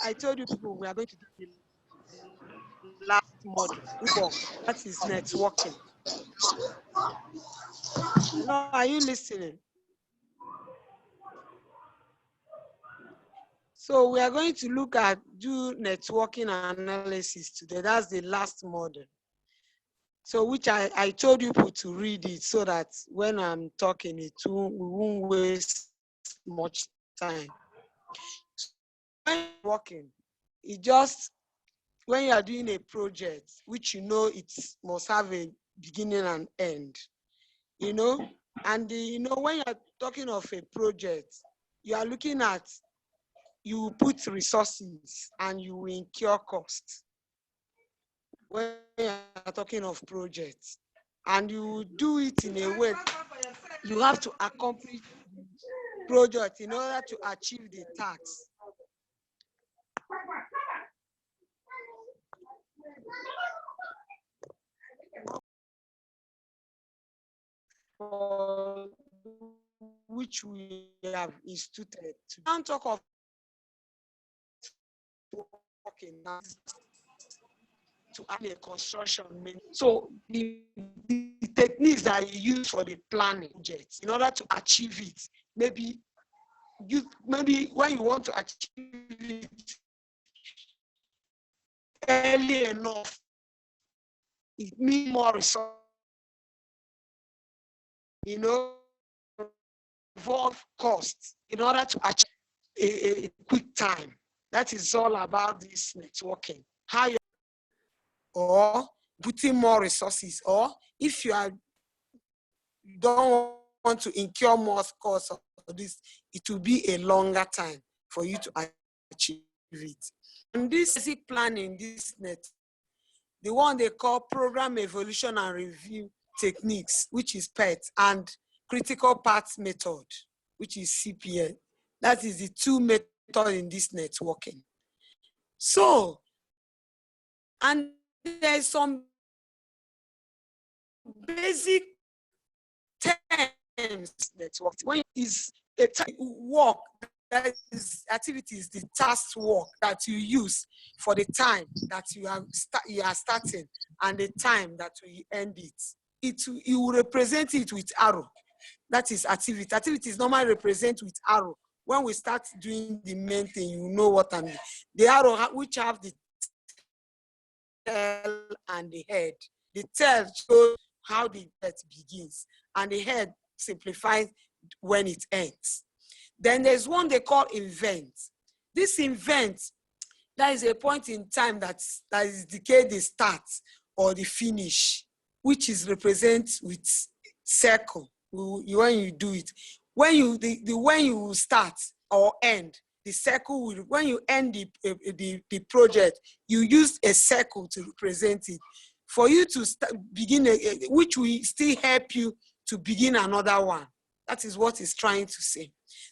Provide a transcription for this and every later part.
I told you people we are going to do the last module. That is networking. Hello, are you listening? So we are going to look at do networking analysis today. That's the last model. So which I told you people to read it so that when I'm talking, we won't waste much time. When you're working, it just, when you are doing a project, which you know it must have a beginning and end, you know, and you know, when you're talking of a project, you are looking at, you put resources and you will incur costs. When you are talking of projects, and you do it in a way, you have to accomplish the project in order to achieve the task. For which we have instituted. To don't talk of working to add a construction. So the techniques that you use for the planning project in order to achieve it, maybe when you want to achieve it early enough, it means more resources, you know, involve costs in order to achieve a quick time. That is all about this networking. How you, or putting more resources, or if you don't want to incur more costs of this, it will be a longer time for you to achieve it. And this basic planning, this net, the one they call program evaluation and review techniques, which is PET, and critical path method, which is CPL. That is the two methods in this networking. So, and there's some basic terms networking. When is a work, that is activities, the task work that you use for the time that you are starting and the time that we end it. You will represent it with arrow. That is activity. Activities normally represent with arrow. When we start doing the main thing, you know what I mean. The arrow which have the tail and the head. The tail shows how the death begins, and the head simplifies when it ends. Then there's one they call event. This event, that is a point in time that indicates the start or the finish, which is represented with circle when you do it. When you start or end, the circle will, when you end the project, you use a circle to represent it. For you to begin, which will still help you to begin another one. That is what it's trying to say.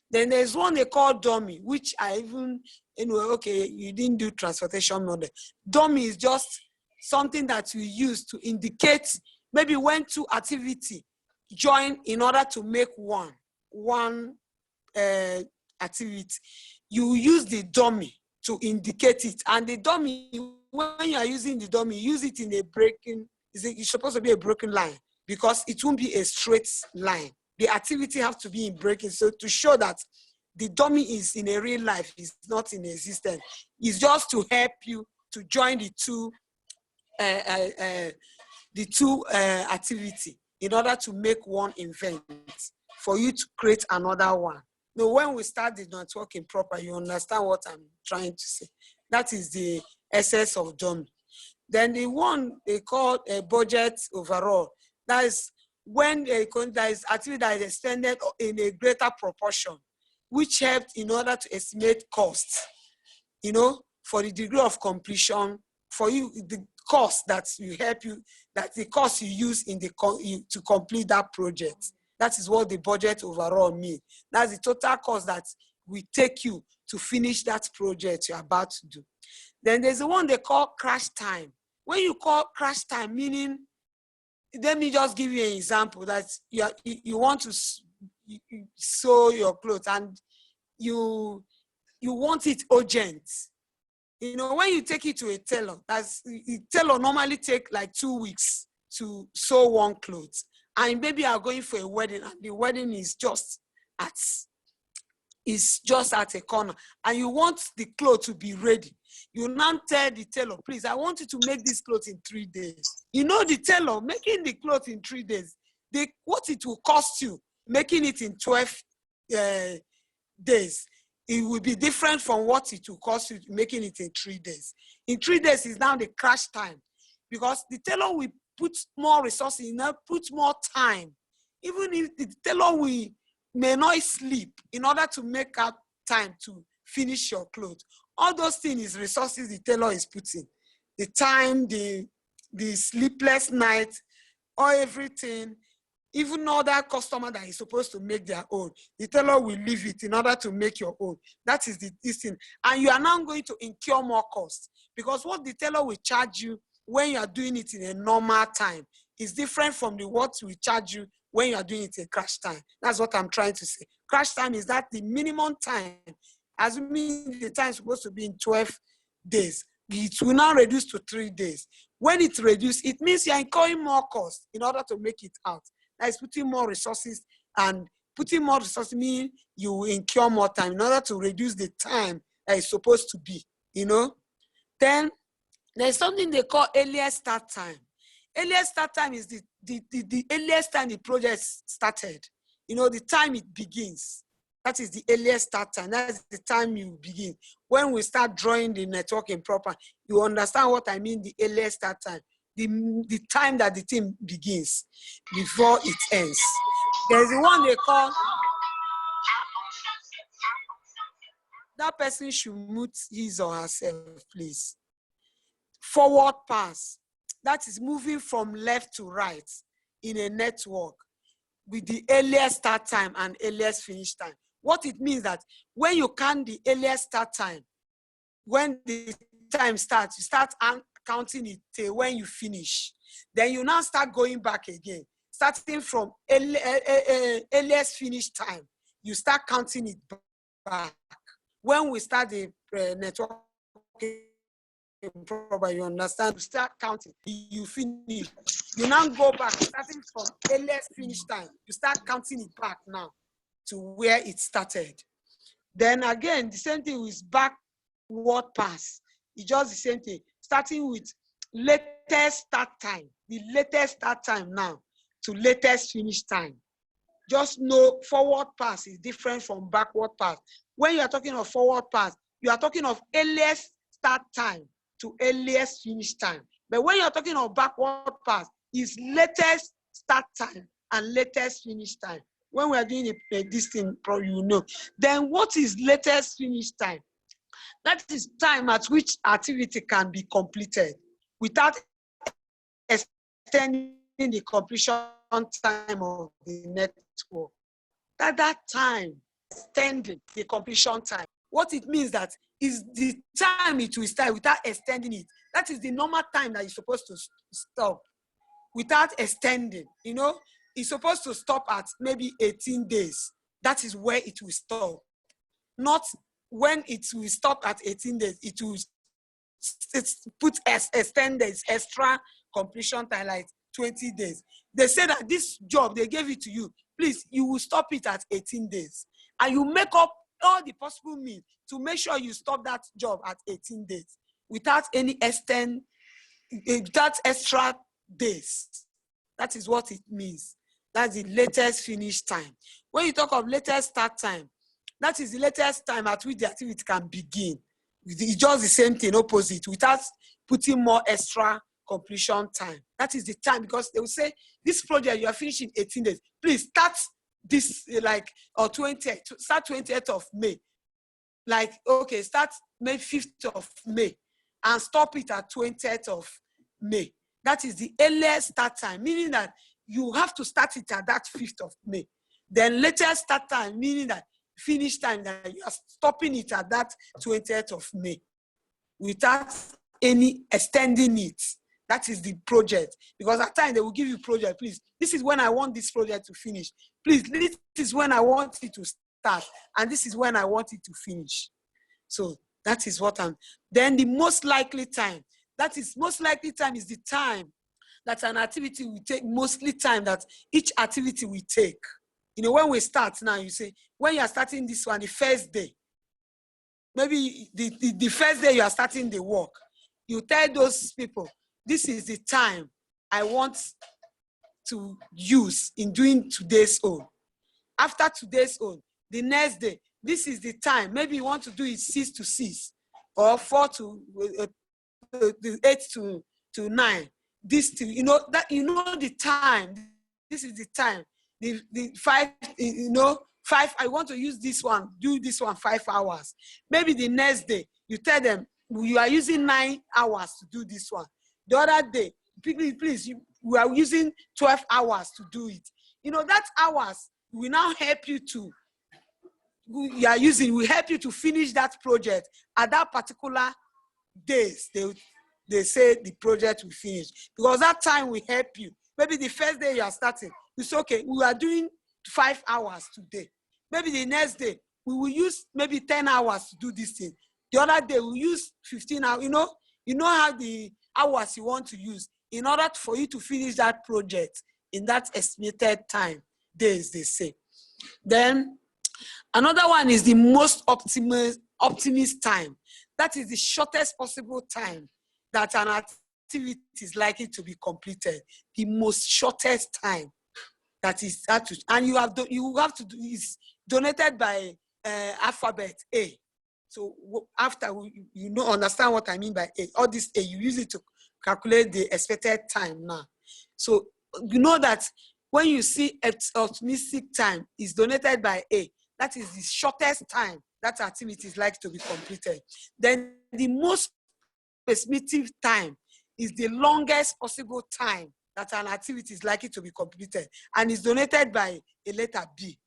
Then there's one they call dummy, which I even, anyway, okay, you didn't do transportation model. Dummy is just something that you use to indicate maybe when two activities join in order to make one activity. You use the dummy to indicate it, and the dummy, when you are using the dummy, use it in a breaking, it's supposed to be a broken line, because it won't be a straight line. The activity has to be in breaking, so to show that the dummy is in a real life, is not in existence. It's just to help you to join the two activity in order to make one event, for you to create another one. Now, when we start the networking proper, you understand what I'm trying to say. That is the essence of dummy. Then the one they call a budget overall. That is when there is activity that is extended in a greater proportion, which helped in order to estimate costs, you know, for the degree of completion, for you, the cost that you help you, that the cost you use in to complete that project. That is what the budget overall means. That's the total cost that will take you to finish that project you're about to do. Then there's the one they call crash time. When you call crash time, meaning, let me just give you an example that you want to sew your clothes and you want it urgent. You know, when you take it to a tailor, tailor normally take like 2 weeks to sew one clothes. And maybe you are going for a wedding, and the wedding is just at a corner, and you want the clothes to be ready. You now tell the tailor, please, I want you to make this clothes in 3 days. You know, the tailor making the clothes in 3 days, what it will cost you making it in 12 days, it will be different from what it will cost you making it in 3 days. In 3 days is now the crash time, because the tailor will put more resources, put more time. Even if the tailor may not sleep in order to make up time to finish your clothes. All those things is resources the tailor is putting. The time, the sleepless night, or everything. Even other customer that is supposed to make their own, the tailor will leave it in order to make your own. That is this thing. And you are now going to incur more costs, because what the tailor will charge you when you are doing it in a normal time is different from what we charge you when you are doing it in crash time. That's what I'm trying to say. Crash time is that the minimum time, assuming the time is supposed to be in 12 days, it will now reduce to 3 days. When it reduces, it means you're incurring more costs in order to make it out. That is putting more resources, and putting more resources means you will incur more time in order to reduce the time that is supposed to be, you know. Then there's something they call earliest start time. Earliest start time is the earliest time the project started. You know, the time it begins. That is the earliest start time. That's the time you begin. When we start drawing the networking proper, you understand what I mean, the earliest start time. The time that the team begins before it ends. There's the one they call, that person should mute his or herself, please. Forward pass. That is moving from left to right in a network with the earliest start time and earliest finish time. What it means that when you count the earliest start time, when the time starts, you start counting it till when you finish. Then you now start going back again, starting from earliest finish time. You start counting it back. When we start the network proper, you understand, you start counting, you finish. You now go back, starting from earliest finish time. You start counting it back now to where it started. Then again, the same thing with backward pass. It's just the same thing, starting with latest start time, the latest start time now to latest finish time. Just know forward pass is different from backward pass. When you are talking of forward pass, you are talking of earliest start time to earliest finish time. But when you're talking of backward pass, it's latest start time and latest finish time. When we are doing this thing, probably you know. Then what is latest finish time? That is time at which activity can be completed without extending the completion time of the network. That time, extending the completion time. What it means that is the time it will start without extending it. That is the normal time that you're supposed to stop without extending. You know, it's supposed to stop at maybe 18 days. That is where it will stop. Not when it will stop at 18 days, it will put extended extra completion time like 20 days. They say that this job, they gave it to you. Please, you will stop it at 18 days. And you make up all the possible means to make sure you stop that job at 18 days without any without extra days. That is what it means. That's the latest finish time. When you talk of latest start time, that is the latest time at which the activity can begin. It's just the same thing, opposite, without putting more extra completion time. That is the time, because they will say, this project you are finishing 18 days. Please start this like, or 20th, start 20th of May. Like, okay, start May 5th of May and stop it at 20th of May. That is the earliest start time, meaning that you have to start it at that 5th of May. Then later start time, meaning that finish time, that you are stopping it at that 20th of May without any extending it. That is the project. Because at times they will give you project, please, this is when I want this project to finish. Please, this is when I want it to start. And this is when I want it to finish. So That is what I'm. Then the most likely time. That is, most likely time is the time that an activity will take, mostly time that each activity will take. You know, when we start now, you say, when you are starting this one, the first day, maybe the first day you are starting the work, you tell those people, this is the time I want to use in doing today's own. After today's own, the next day, this is the time. Maybe you want to do it 6 to 6 or 4 to 8 to 9. This to, you know, that, you know, the time. This is the time. The 5, you know, 5, I want to use this one, do this one 5 hours. Maybe the next day, you tell them, you are using 9 hours to do this one. The other day, please, we are using 12 hours to do it. You know, that hours will now help you to, you are using, will help you to finish that project at that particular days. They say the project will finish, because that time will help you. Maybe the first day you are starting, it's okay, we are doing 5 hours today. Maybe the next day, we will use maybe 10 hours to do this thing. The other day, we'll use 15 hours. You know how the hours you want to use in order for you to finish that project in that estimated time, days, they say. Then another one is the most optimist time. That is the shortest possible time that an activity is likely to be completed. The most shortest time that is that, and you have to do is donated by alphabet A. So after you know, understand what I mean by A, all this A, you use it to calculate the expected time now. So you know that when you see optimistic time is donated by A, that is the shortest time that activity is likely to be completed. Then the most pessimistic time is the longest possible time that an activity is likely to be completed, and is donated by a letter B.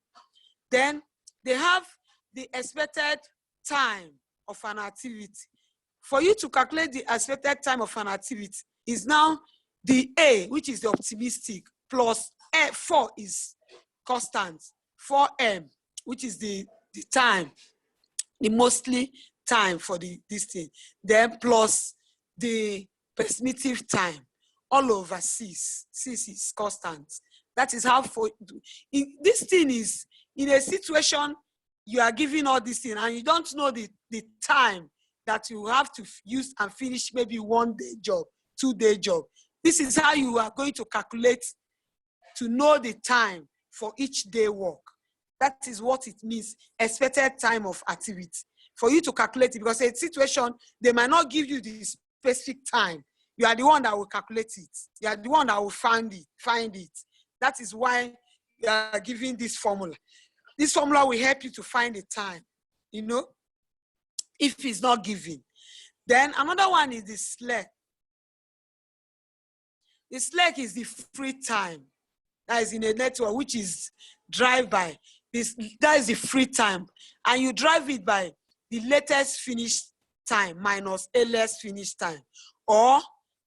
Then they have the expected time of an activity. For you to calculate the expected time of an activity is now the A, which is the optimistic, plus 4 is constant, 4M, which is the time, the mostly time for this thing, then plus the pessimistic time, all over 6. 6 is constant. That is how this thing is in a situation you are giving all this thing and you don't know the time that you have to use and finish maybe 1 day job, 2 day job. This is how you are going to calculate to know the time for each day work. That is what it means, expected time of activity. For you to calculate it, because a situation, they might not give you the specific time. You are the one that will calculate it. You are the one that will find it. That is why you are giving this formula. This formula will help you to find the time, you know, if it's not given. Then another one is the slack. The slack is the free time that is in a network, which is drive by. That is the free time. And you drive it by the latest finish time minus earliest finish time, or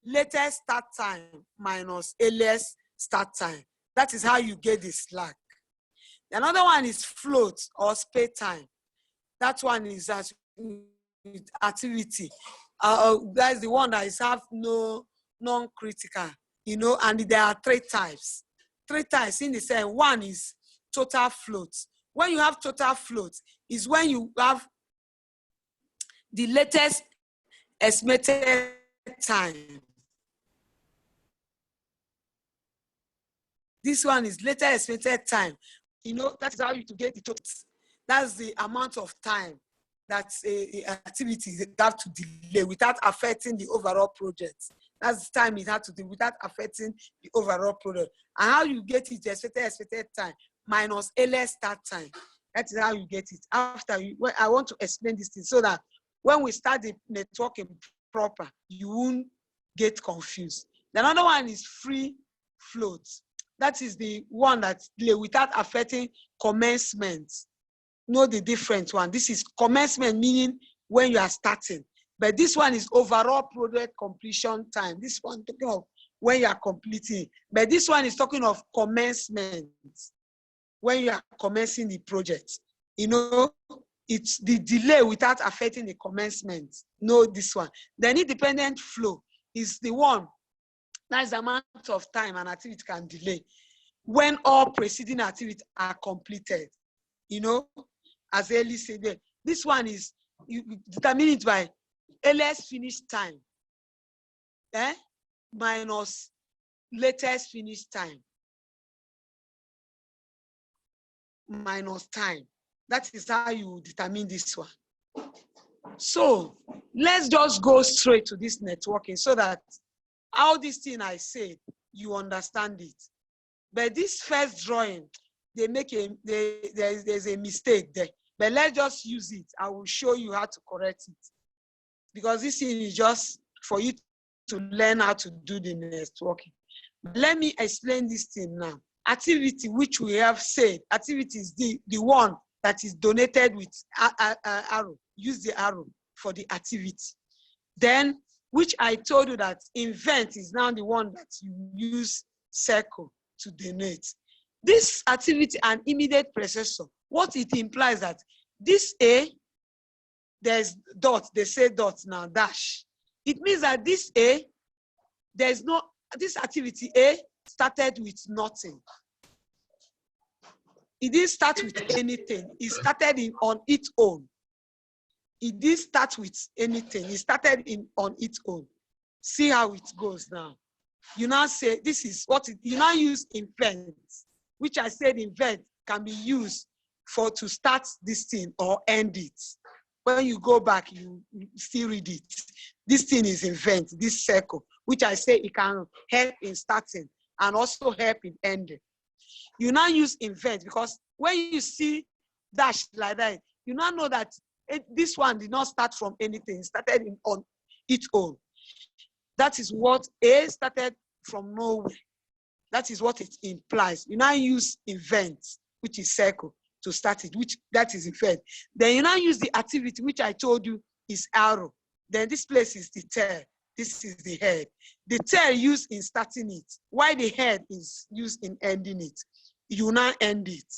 latest start time minus earliest start time. That is how you get the slack. Another one is float or spare time. That one is activity. That is the one that is have no non-critical, you know, and there are 3 types. 3 types in the same. One is total float. When you have total float, is when you have the latest estimated time. This one is latest estimated time. You know, that's how you to get the total. That's the amount of time that activities have to delay without affecting the overall project. That's the time it had to do without affecting the overall product. And how you get it, the expected time minus earliest start time. That is how you get it. After I want to explain this thing so that when we start the networking proper, you won't get confused. The another one is free float. That is the one that's without affecting commencement. Know the different one. This is commencement, meaning when you are starting. But this one is overall project completion time. This one talking of when you are completing. But this one is talking of commencement, when you are commencing the project. You know, it's the delay without affecting the commencement. No, this one. The independent flow is the one, that's the amount of time an activity can delay when all preceding activities are completed. You know, as Eli said there, this one is, you determine it by earliest finish time minus latest finish time minus time. That is how you determine this one. So let's just go straight to this networking so that all this thing I said, you understand it. But this first drawing, they make there's a mistake there. But let's just use it. I will show you how to correct it. Because this thing is just for you to learn how to do the networking. Let me explain this thing now. Activity, which we have said, activity is the one that is donated with arrow. Use the arrow for the activity. Then, which I told you that invent is now the one that you use circle to donate. This activity and immediate predecessor, what it implies that this A, there's dot, they say dot now, dash. It means that this A, there's no, this activity A started with nothing. It didn't start with anything. It started on its own. It didn't start with anything. It started on its own. See how it goes now. You now say, this is what you now use invent, which I said invent can be used to start this thing or end it. When you go back, you still read it. This thing is invent, this circle, which I say it can help in starting and also help in ending. You now use invent because when you see dash like that, you now know that this one did not start from anything. It started on its own. That is what A started from nowhere. That is what it implies. You now use invent, which is circle, to start it, which that is invent. Then you now use the activity, which I told you is arrow. Then this place is the tail. This is the head. The tail used in starting it, while the head is used in ending it. You now end it.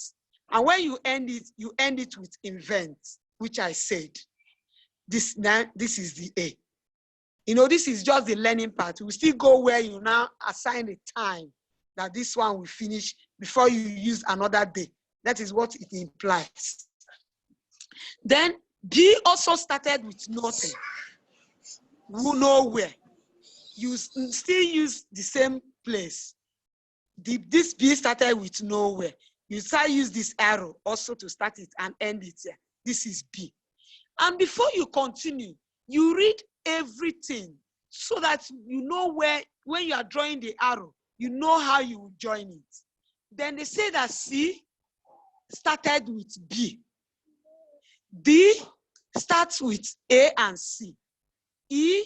And when you end it with invent, which I said. This is the A. You know, this is just the learning part. We still go where you now assign the time that this one will finish before you use another day. That is what it implies. Then B also started with nothing. Nowhere. You still use the same place. This B started with nowhere. You start use this arrow also to start it and end it here. This is B. And before you continue, you read everything so that you know where, when you are drawing the arrow, you know how you will join it. Then they say that C started with B. D starts with A and C. E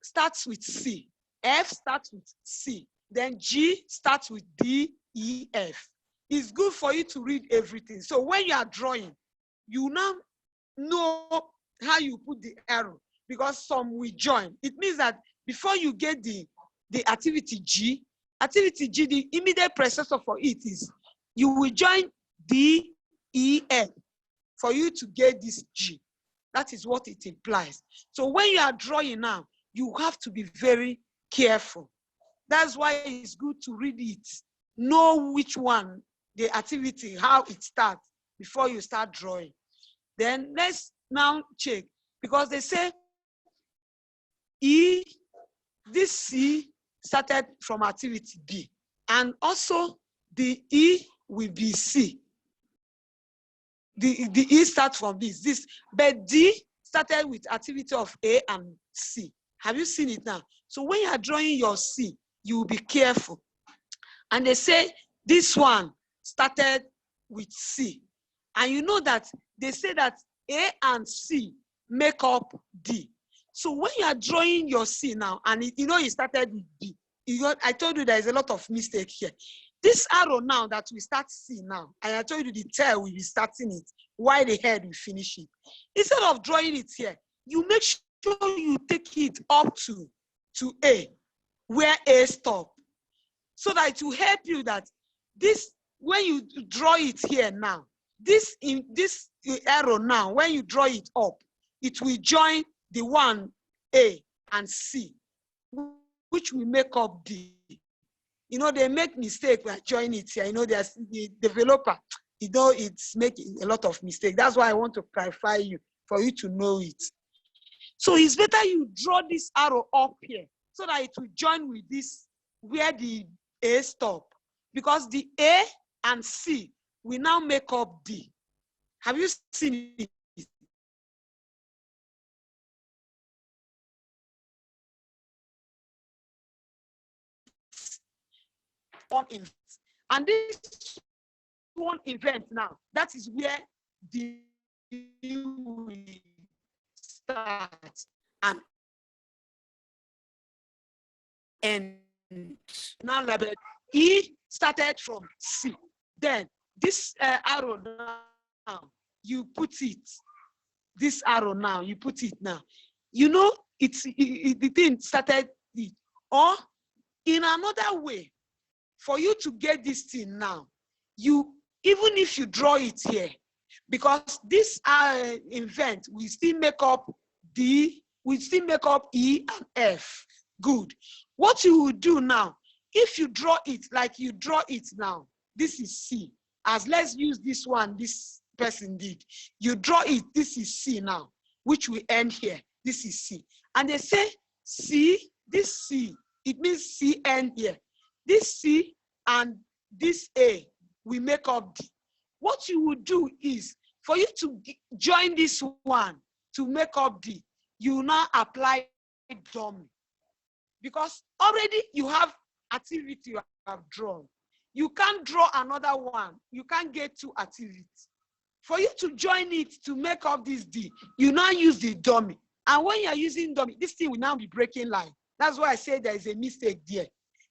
starts with C. F starts with C. Then G starts with D, E, F. It's good for you to read everything. So when you are drawing, you now know how you put the arrow because some will join. It means that before you get the activity G, the immediate predecessor for it is you will join D, E, F for you to get this G. That is what it implies. So when you are drawing now, you have to be very careful. That's why it's good to read it. Know which one, the activity, how it starts before you start drawing. Then let's now check, because they say E, this C started from activity B, and also the E will be C. The E starts from this, but D started with activity of A and C. Have you seen it now? So when you are drawing your C, you will be careful. And they say this one started with C. And you know that they say that A and C make up D. So when you are drawing your C now, and you know it started with B, I told you there is a lot of mistake here. This arrow now that we start C now, and I told you the tail will be starting it, while the head will finish it. Instead of drawing it here, you make sure you take it up to A, where A stop, so that it will help you that this, when you draw it here now, this arrow now, when you draw it up, it will join the one A and C, which will make up D. You know, they make mistake by joining it here. You know, there's the developer, you know, it's making a lot of mistake. That's why I want to clarify you, for you to know it. So it's better you draw this arrow up here so that it will join with this where the A stop, because the A and C will now make up D. Have you seen it? One event. And this one event now, that is where the will start and end. Now labeled E started from C. Then this arrow now, you put it. This arrow now, you put it now. You know, the thing started it. Or in another way, for you to get this thing now, even if you draw it here, because this event will still make up D, will still make up E and F. Good. What you will do now, if you draw it like you draw it now, this is C. As let's use this one, this person did. You draw it, this is C now, which will end here. This is C. And they say C, this C, it means C end here. This C and this A will make up D. What you will do is, for you to join this one to make up D, you now apply dummy. Because already you have activity you have drawn. You can't draw another one. You can't get two activities. For you to join it to make up this D, you now use the dummy. And when you're using dummy, this thing will now be breaking line. That's why I say there is a mistake there.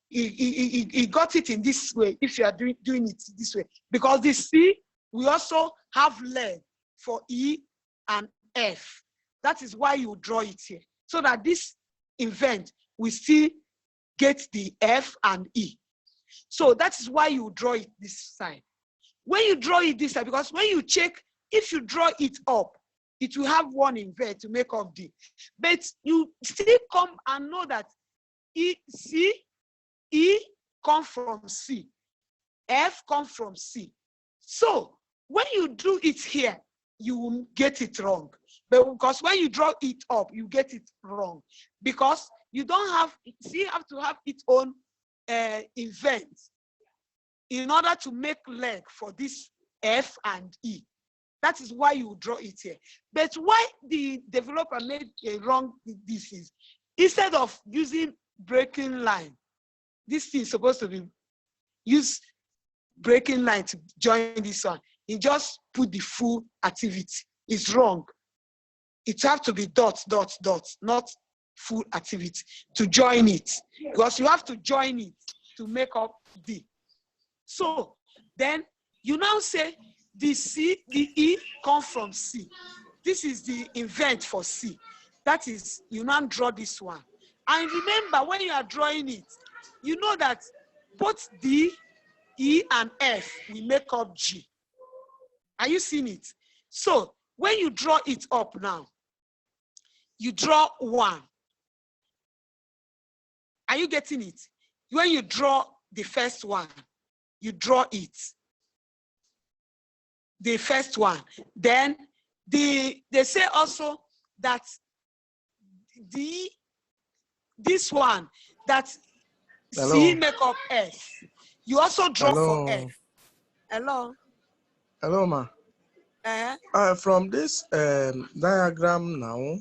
He got it in this way if you are doing it this way. Because the C, we also have leg for E and F. That is why you draw it here. So that this event will still get the F and E. So that is why you draw it this side. When you draw it this side, because when you check, if you draw it up, it will have one invert to make up D. But you still come and know that E come from C, F come from C. So when you do it here, you will get it wrong. But because when you draw it up, you get it wrong. Because you don't have, C have to have its own event in order to make leg for this F and E. That is why you draw it here. But why the developer made a wrong this is, instead of using breaking line, this thing is supposed to be use breaking line to join this one. He just put the full activity. It's wrong. It has to be dots, dots, dots, not full activity to join it. Because you have to join it to make up D. So then you now say the C, the E come from C. This is the event for C. That is, you now draw this one. And remember, when you are drawing it, you know that both D, E, and F will make up G. Are you seeing it? So when you draw it up now, you draw one. Are you getting it? When you draw the first one, you draw it. The first one. Then they say also that this one, that Hello. C make up F. You also draw Hello. for F. Hello. Hello, ma. From this diagram now,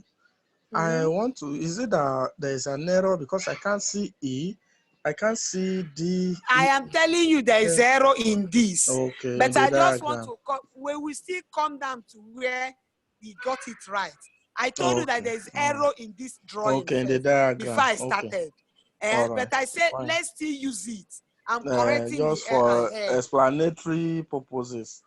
I want to, is it that there is an error because I can't see E, I can't see D. I am telling you there is error in this. Okay. But I just want to, we will still come down to where we got it right. I told you that there is error in this drawing. Okay, in the diagram. Before I started. Right. But I said, let's still use it. I'm correcting just the for error. Explanatory purposes.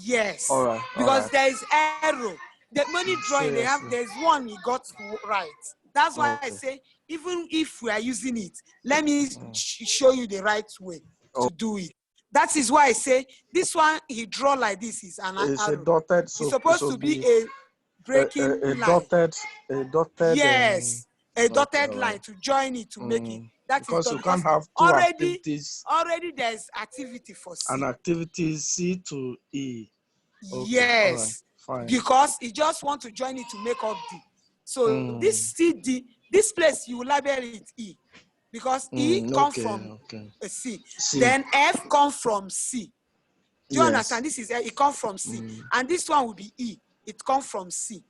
Yes. All right. Because there is error. The money drawing they have, there's one he got right. That's why I say, even if we are using it, let me show you the right way to do it. That is why I say this one he draw like this is an arrow. It's a dotted, so it's supposed to be a breaking a line. dotted. Yes, a dotted Okay, line to join it to make it. That because is done. you can't have two activities. Already there's activity for C. An activity C to E. Okay, yes, fine. Because he just want to join it to make up D. So this CD, this place you label it E, because E come from a C. Then F come from C. Do you understand? This is it come from C, and this one will be E. It come from C.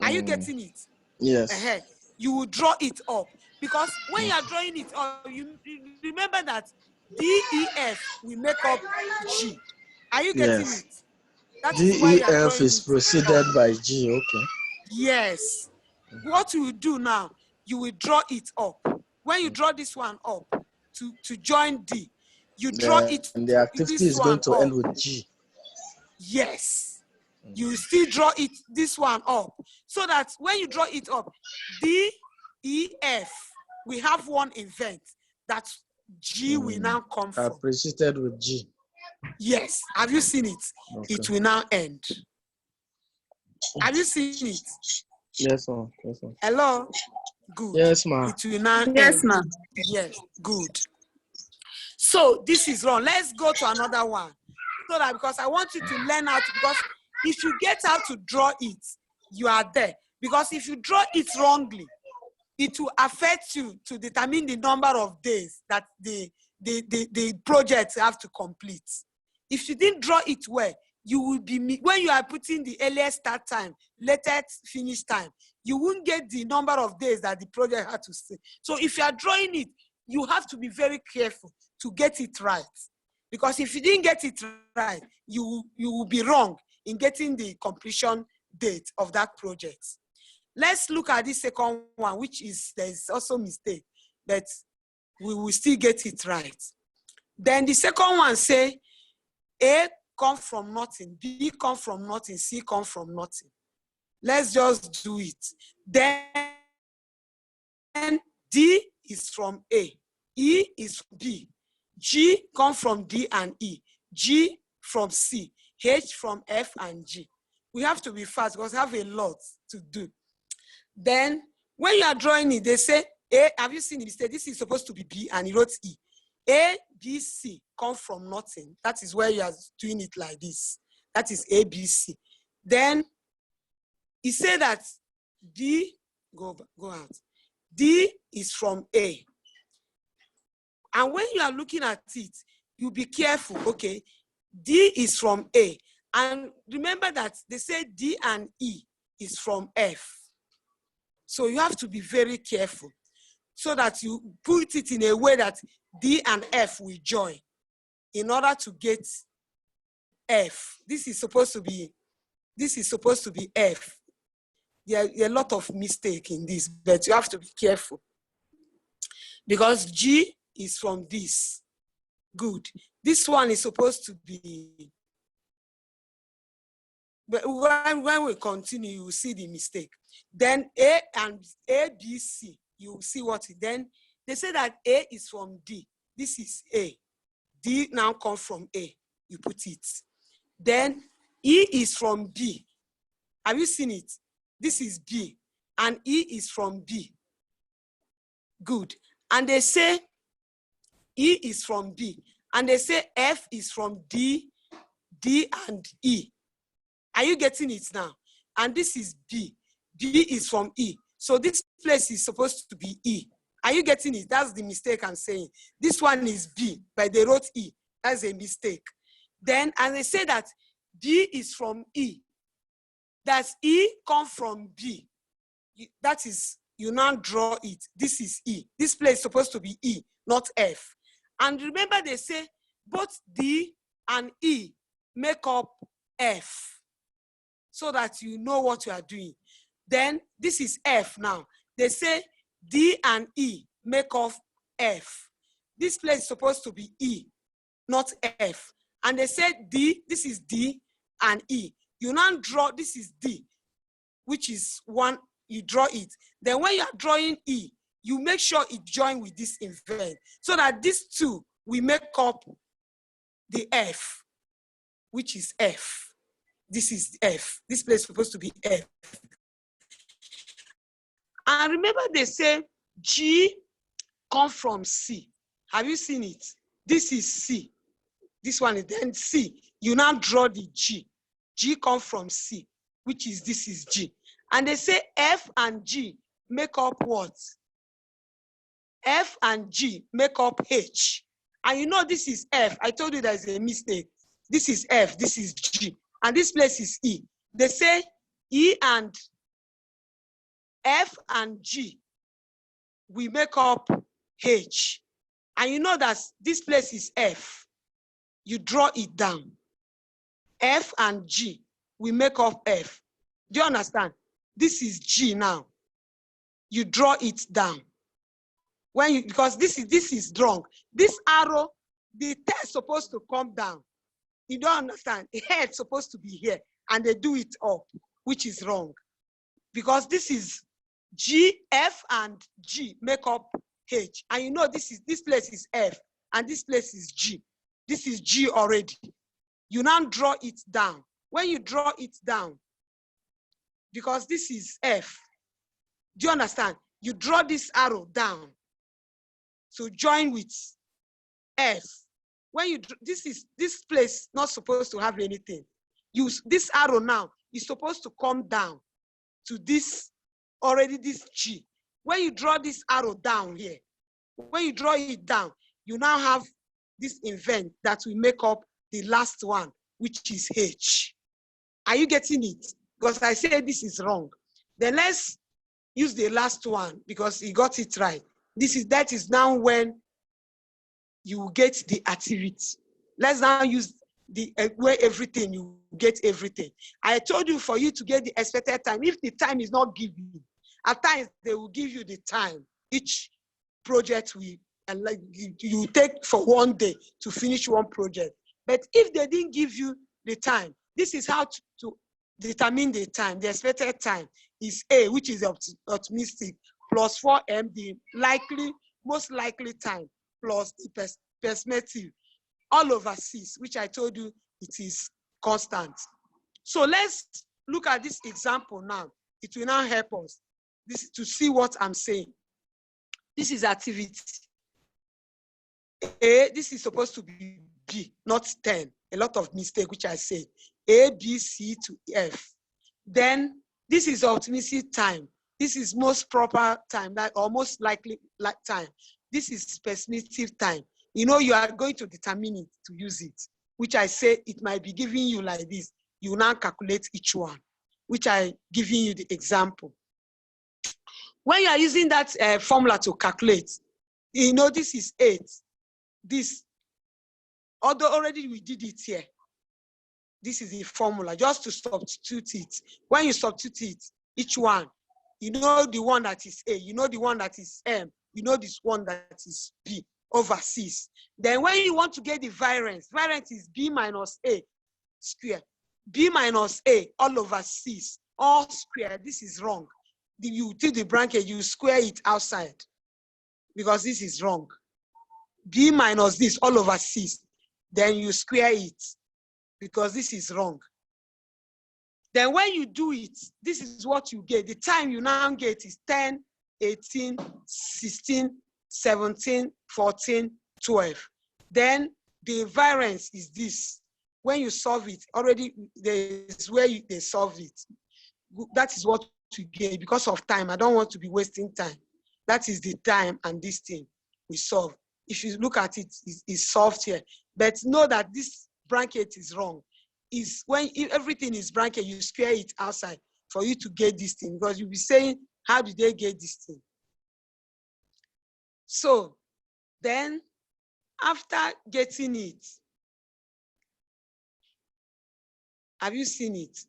Are you getting it? Yes. You will draw it up, because when you are drawing it up, you remember that D, E, F will make up G. Are you getting it? That is why you are drawing DEF is preceded by G. Okay. Yes. What you will do now, you will draw it up. When you draw this one up to join D, you draw it. And the activity is going to end with G. Yes. You still draw it this one up, so that when you draw it up, D, E, F, we have one event that G will now come from. Preceded with G. Yes. Have you seen it? Okay. It will now end. Have you seen it? Yes, ma'am. Yes, ma'am. Hello? Good. Yes, ma'am. It will now end. Yes, ma'am. Yes, good. So this is wrong. Let's go to another one. So that, because I want you to learn how to, because if you get how to draw it, you are there. Because if you draw it wrongly, it will affect you to determine the number of days that the projects have to complete. If you didn't draw it well, you will be, when you are putting the earliest start time, latest finish time, you won't get the number of days that the project had to stay. So if you are drawing it, you have to be very careful to get it right. Because if you didn't get it right, you will be wrong in getting the completion date of that project. Let's look at the second one, which is, there's also mistake, but we will still get it right. Then the second one say, A come from nothing, B come from nothing, C come from nothing. Let's just do it. Then D is from A, E is from B, G come from D and E, G from C, H from F and G. We have to be fast because we have a lot to do. Then when you are drawing it, they say A, have you seen it? They say this is supposed to be B and he wrote E. A, B, C come from nothing. That is where you are doing it like this. That is A, B, C. Then he said that D, go out. D is from A. And when you are looking at it, you be careful, okay? D is from A. And remember that they say D and E is from F. So you have to be very careful so that you put it in a way that D and F will join in order to get F. This is supposed to be F. There are a lot of mistake in this, but you have to be careful. Because G is from this. Good. This one is supposed to be, but when we continue, you will see the mistake. Then A and A, B, C, you will see what it, then they say that A is from D. This is A. D now comes from A. You put it. Then E is from B. Have you seen it? This is B. And E is from B. Good. And they say E is from B. And they say F is from D, D and E. Are you getting it now? And this is B. B is from E. So this place is supposed to be E. Are you getting it? That's the mistake I'm saying. This one is B, but they wrote E. That's a mistake. Then, and they say that B is from E. That's E come from B. That is, you now draw it. This is E. This place is supposed to be E, not F. And remember they say both D and E make up F, so that you know what you are doing. Then this is F now. They say D and E make up F. This place is supposed to be E, not F. And they say D, this is D and E. You now draw, this is D, which is one, you draw it. Then when you are drawing E, you make sure it join with this event, so that these two will make up the F, which is F. This is F. This place is supposed to be F. And remember they say G come from C. Have you seen it? This is C. This one is then C. You now draw the G. G come from C, which is this is G. And they say F and G make up what? F and G make up H. And you know this is F. I told you there's a mistake. This is F, this is G. And this place is E. They say E and F and G, we make up H. And you know that this place is F. You draw it down. F and G, we make up F. Do you understand? This is G now. You draw it down. When you, because this is wrong. This arrow, the tail is supposed to come down. You don't understand. The head's supposed to be here, and they do it up, which is wrong. Because this is G, F, and G make up H. And you know this place is F, and this place is G. This is G already. You now draw it down. When you draw it down, because this is F, do you understand? You draw this arrow down. So join with F. When you this place not supposed to have anything. This arrow now is supposed to come down to this G. When you draw this arrow down here, when you draw it down, you now have this event that will make up the last one, which is H. Are you getting it? Because I said this is wrong. Then let's use the last one because he got it right. That is now when you get the activity. Let's now use the where everything, you get everything. I told you for you to get the expected time, if the time is not given, at times they will give you the time. Each project and like you take for 1 day to finish one project. But if they didn't give you the time, this is how to determine the time. The expected time is A, which is optimistic, plus 4M, the most likely time, plus the perspective, all over 6, which I told you it is constant. So let's look at this example now. It will now help us to see what I'm saying. This is activity. A, this is supposed to be B, not 10. A lot of mistake, which I said. A, B, C to F. Then this is optimistic time. This is most proper time, or most likely time. This is pessimistic time. You know, you are going to determine it to use it, which I say it might be giving you like this. You now calculate each one, which I giving you the example. When you are using that formula to calculate, you know this is 8. This, although already we did it here, this is the formula, just to substitute it. When you substitute it, each one, you know the one that is A, you know the one that is M, you know this one that is B over 6. Then when you want to get the variance is B minus A square. B minus A all over 6, all square. This is wrong. You take the bracket, you square it outside because this is wrong. B minus this all over 6, then you square it because this is wrong. Then when you do it, this is what you get. The time you now get is 10, 18, 16, 17, 14, 12. Then the variance is this. When you solve it, already there's where they solve it. That is what you get. Because of time, I don't want to be wasting time. That is the time and this thing we solve. If you look at it, it's solved here. But know that this bracket is wrong. Is when everything is bracket, you square it outside for you to get this thing, because you'll be saying, how did they get this thing? So then after getting it, have you seen it?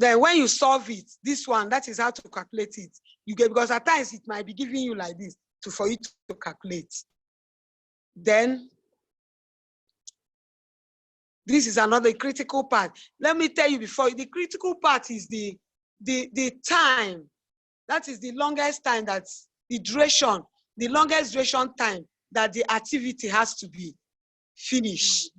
Then when you solve it, this one, that is how to calculate it. You get, because at times it might be giving you like this for you to calculate. Then this is another critical part. Let me tell you before, the critical part is the the time, that is the longest time, that's the duration, the longest duration time that the activity has to be finished.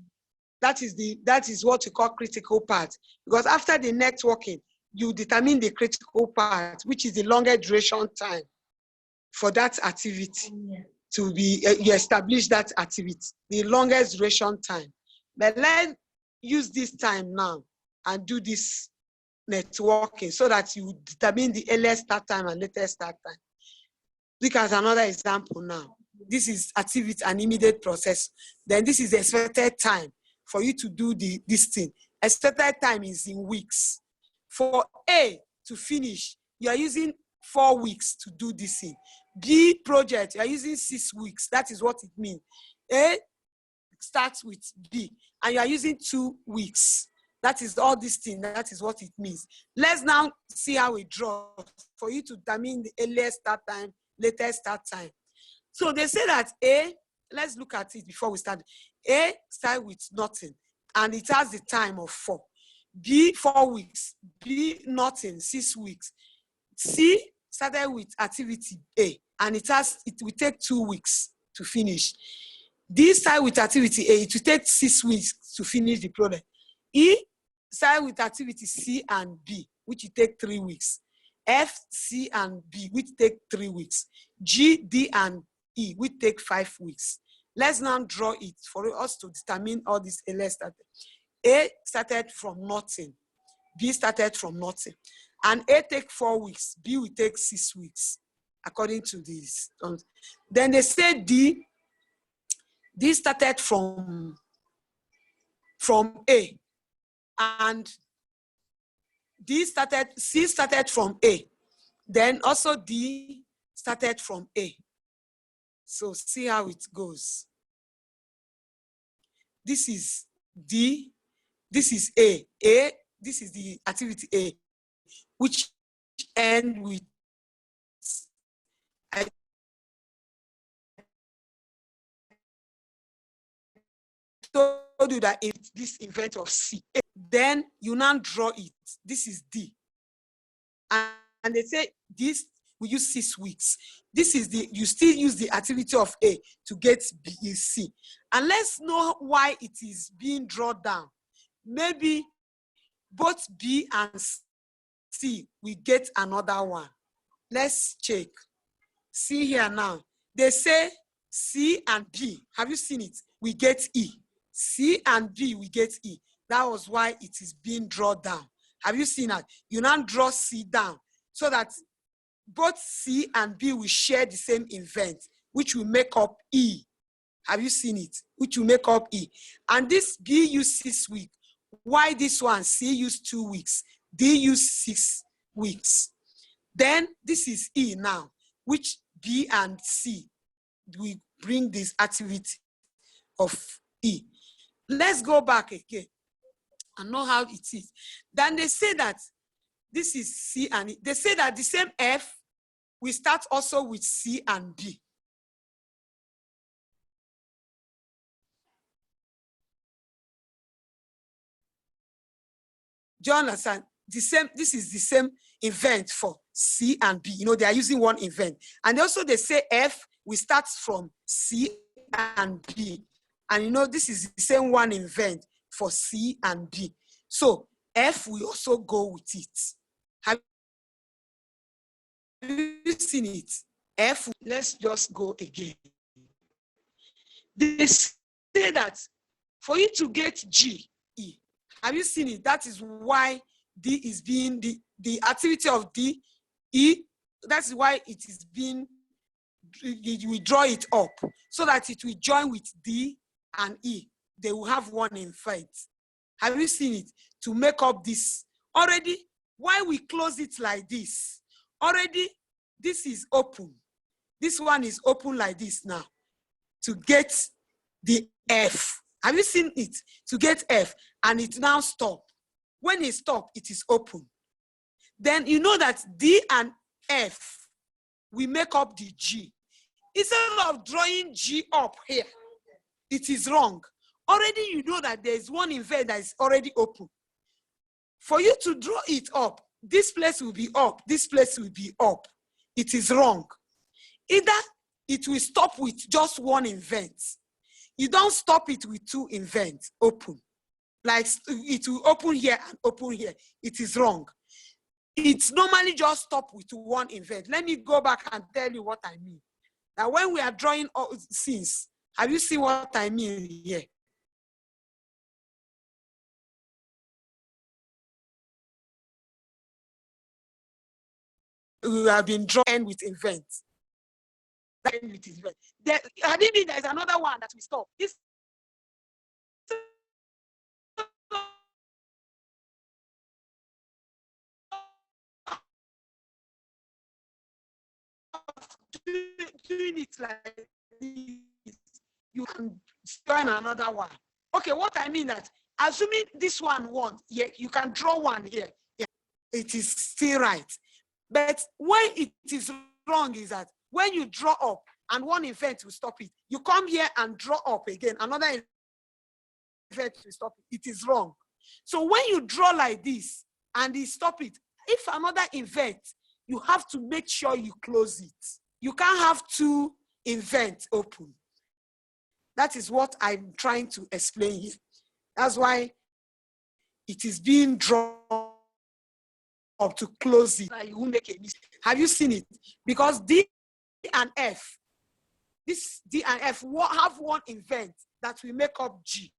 That is what we call critical part. Because after the networking, you determine the critical part, which is the longer duration time for that activity to be, you establish that activity, the longest duration time. But let's use this time now and do this networking so that you determine the earliest start time and latest start time. Look at another example now. This is activity and immediate process. Then this is the expected time for you to do this thing. Expected time is in weeks. For A to finish, you are using 4 weeks to do this thing. B project, you are using 6 weeks. That is what it means. A starts with B, and you are using 2 weeks. That is all this thing. That is what it means. Let's now see how we draw for you to determine the earliest start time, latest start time. So they say that A, let's look at it before we start. A start with nothing, and it has the time of 4. B, 4 weeks. B, nothing, 6 weeks. C started with activity A, and it will take 2 weeks to finish. D started with activity A, it will take 6 weeks to finish the project. E started with activity C and B, which will take 3 weeks. F, C, and B, which take 3 weeks. G, D, and E, which take 5 weeks. Let's now draw it for us to determine all these earliest started. A started from nothing. B started from nothing. And A take 4 weeks. B will take 6 weeks, according to this. Then they say D started from A. And C started from A. Then also D started from A. So see how it goes. This is D, this is A. This is the activity A, which end with, I told you that it's this event of C. Then you now draw it. This is D. And they say this, we use 6 weeks. This is you still use the activity of A to get B, C. And let's know why it is being drawn down. Maybe both B and C, we get another one. Let's check. See here now. They say C and B. Have you seen it? We get E. C and B, we get E. That was why it is being drawn down. Have you seen that? You now draw C down so that both C and B will share the same event, which will make up E. Have you seen it? Which will make up E. And this B used 6 weeks. Why this one? C used 2 weeks. D used 6 weeks. Then this is E now, which B and C will bring this activity of E. Let's go back again and know how it is. Then they say that this is C and E. They say that the same F, we start also with C and B. Do you understand? This is the same event for C and B. You know, they are using one event. And also they say F, we start from C and B. And you know, this is the same one event for C and B. So F, we also go with it. Have you seen it? F, let's just go again. They say that for you to get G, E, have you seen it? That is why D is being the activity of D, E, that's why it is being, we draw it up so that it will join with D and E. They will have one event. Have you seen it? To make up this. Already, why we close it like this? Already, this is open. This one is open like this now to get the F. Have you seen it? To get F, and it now stop. When it stop, it is open. Then you know that D and F, we make up the G. Instead of drawing G up here, it is wrong. Already you know that there is one event that is already open. For you to draw it up, this place will be up, this place will be up. It is wrong. Either it will stop with just one event. You don't stop it with two events open. Like it will open here and open here. It is wrong. It's normally just stop with one event. Let me go back and tell you what I mean. Now, when we are drawing scenes, have you seen what I mean here? We have been drawing with events. With event. I mean, there's another one that we stop. This doing it like this, you can join another one. Okay, what I mean that assuming this one won, yeah, you can draw one here. Yeah, it is still right. But when it is wrong is that when you draw up and one event will stop it, you come here and draw up again, another event will stop it. It is wrong. So when you draw like this and you stop it, if another event, you have to make sure you close it. You can't have two events open. That is what I'm trying to explain here. That's why it is being drawn up to close it. You won't make a mistake. Have you seen it? Because D and F, this D and F have one event that will make up G.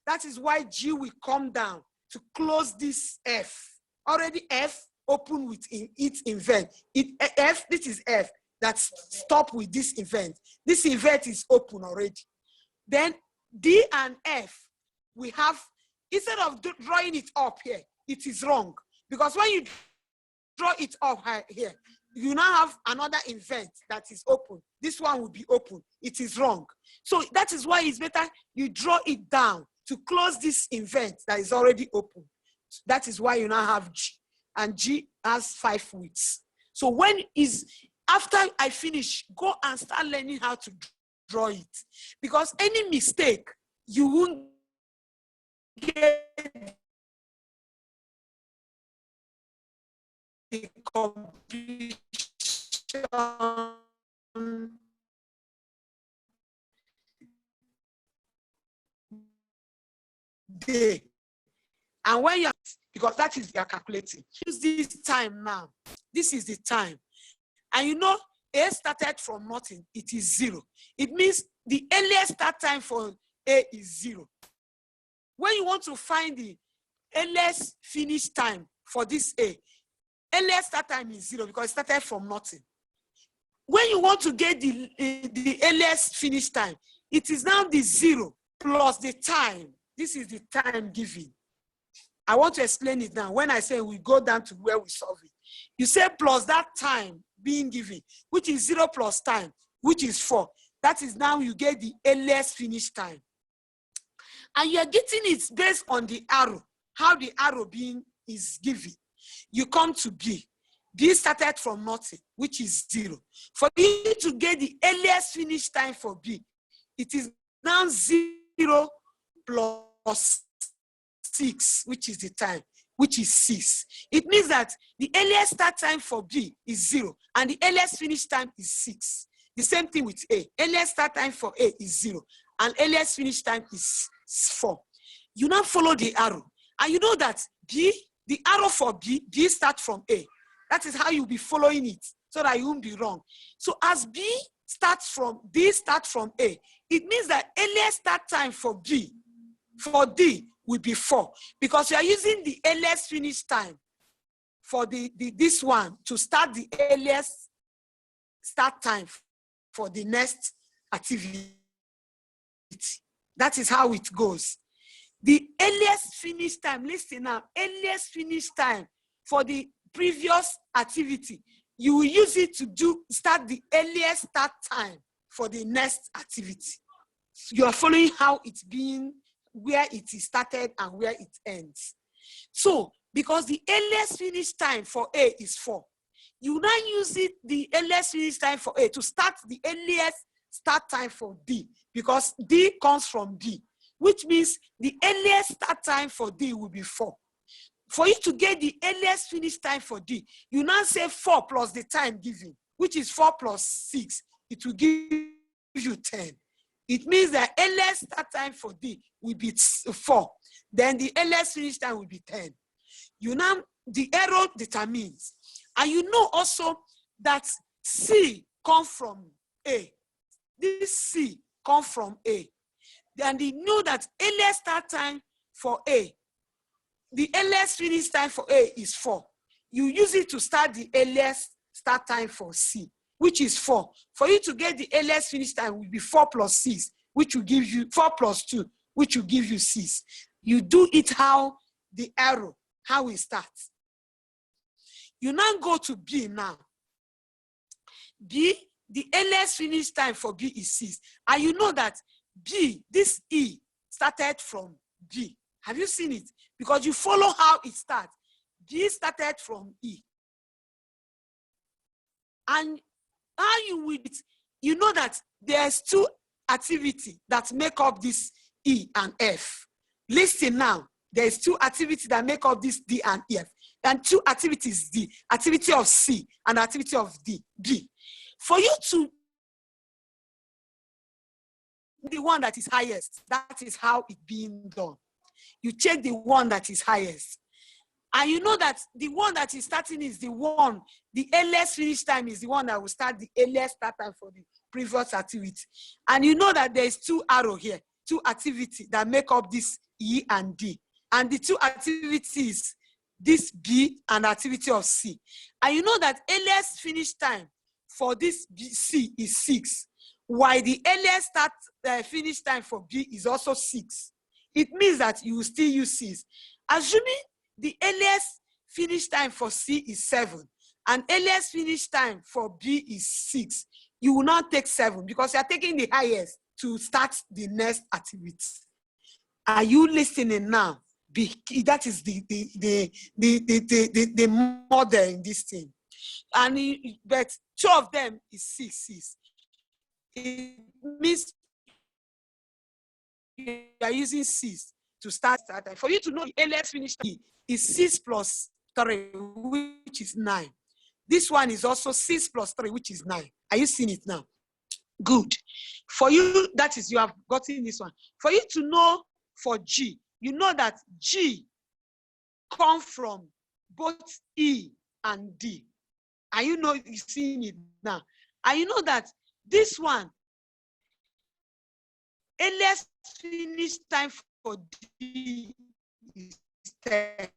That is why G will come down to close this F. Already F open with its event. F, this is F that stop with this event. This event is open already. Then D and F, we have, instead of drawing it up here, it is wrong. Because when you draw it up here, you now have another event that is open. This one will be open. It is wrong. So that is why it's better you draw it down to close this event that is already open. That is why you now have G. And G has 5 widths. So when is after I finish, go and start learning how to draw it. Because any mistake, you won't get the completion day. And when you're, because that is you're calculating. Use this time now. This is the time. And you know, A started from nothing. It is 0. It means the earliest start time for A is 0. When you want to find the earliest finish time for this A, earliest start time is 0 because it started from nothing. When you want to get the earliest finish time, it is now the 0 plus the time. This is the time given. I want to explain it now. When I say we go down to where we solve it, you say plus that time being given, which is 0 plus time, which is 4. That is now you get the earliest finish time. And you're getting it based on the arrow, how the arrow being is given. You come to B. B started from nothing, which is 0. For you to get the earliest finish time for B, it is now 0 plus 6, which is the time, which is 6. It means that the earliest start time for B is 0, and the earliest finish time is 6. The same thing with A. Earliest start time for A is 0, and earliest finish time is 4. You now follow the arrow, and you know that B, the arrow for B starts from A. That is how you'll be following it, so that you won't be wrong. So as B starts from A, it means that earliest start time for B, for D, will be 4, because you are using the earliest finish time for this one to start the earliest start time for the next activity. That is how it goes. The earliest finish time, listen now, earliest finish time for the previous activity, you will use it to start the earliest start time for the next activity. You are following how it's being, where it is started and where it ends. So, because the earliest finish time for A is 4, you now use it, the earliest finish time for A, to start the earliest start time for D, because D comes from D, which means the earliest start time for D will be 4. For you to get the earliest finish time for D, you now say 4 plus the time given, which is 4 plus 6. It will give you 10. It means that earliest start time for D will be 4. Then the earliest finish time will be 10. You now, the arrow determines. And you know also that C comes from A. This C comes from A. Then you know that earliest start time for A, the earliest finish time for A is 4. You use it to start the earliest start time for C, which is 4. For you to get the earliest finish time will be 4 plus 6, which will give you 4 plus 2, which will give you 6. You do it how the arrow, how it starts. You now go to B now. B, the earliest finish time for B is 6. And you know that B, this E, started from B. Have you seen it? Because you follow how it starts. B started from E. And how you will, you know that there's 2 activities that make up this E and F. Listen now, there's 2 activities that make up this D and F. And 2 activities, D, activity of C and activity of D, B. For you to the one that is highest, that is how it's being done. You check the one that is highest. And you know that the one that is starting is the one, the earliest finish time is the one that will start the earliest start time for the previous activity. And you know that there is 2 arrows here, 2 activities that make up this E and D. And the 2 activities, this B and activity of C. And you know that earliest finish time for this C is 6, while the earliest start finish time for B is also 6. It means that you will still use 6. Assuming the earliest finish time for C is 7 and earliest finish time for B is 6, you will not take 7 because you are taking the highest to start the next activity. Are you listening now? That is the model in this thing. And but 2 of them is 6. It means you are using 6 to start time. For you to know the earliest finish time is 6 plus 3, which is 9. This one is also 6 plus 3, which is 9. Are you seeing it now? Good. For you, that is, you have gotten this one. For you to know for G, you know that G comes from both E and D. And you know, you're seeing it now. And you know that this one, earliest finish time for D is 10.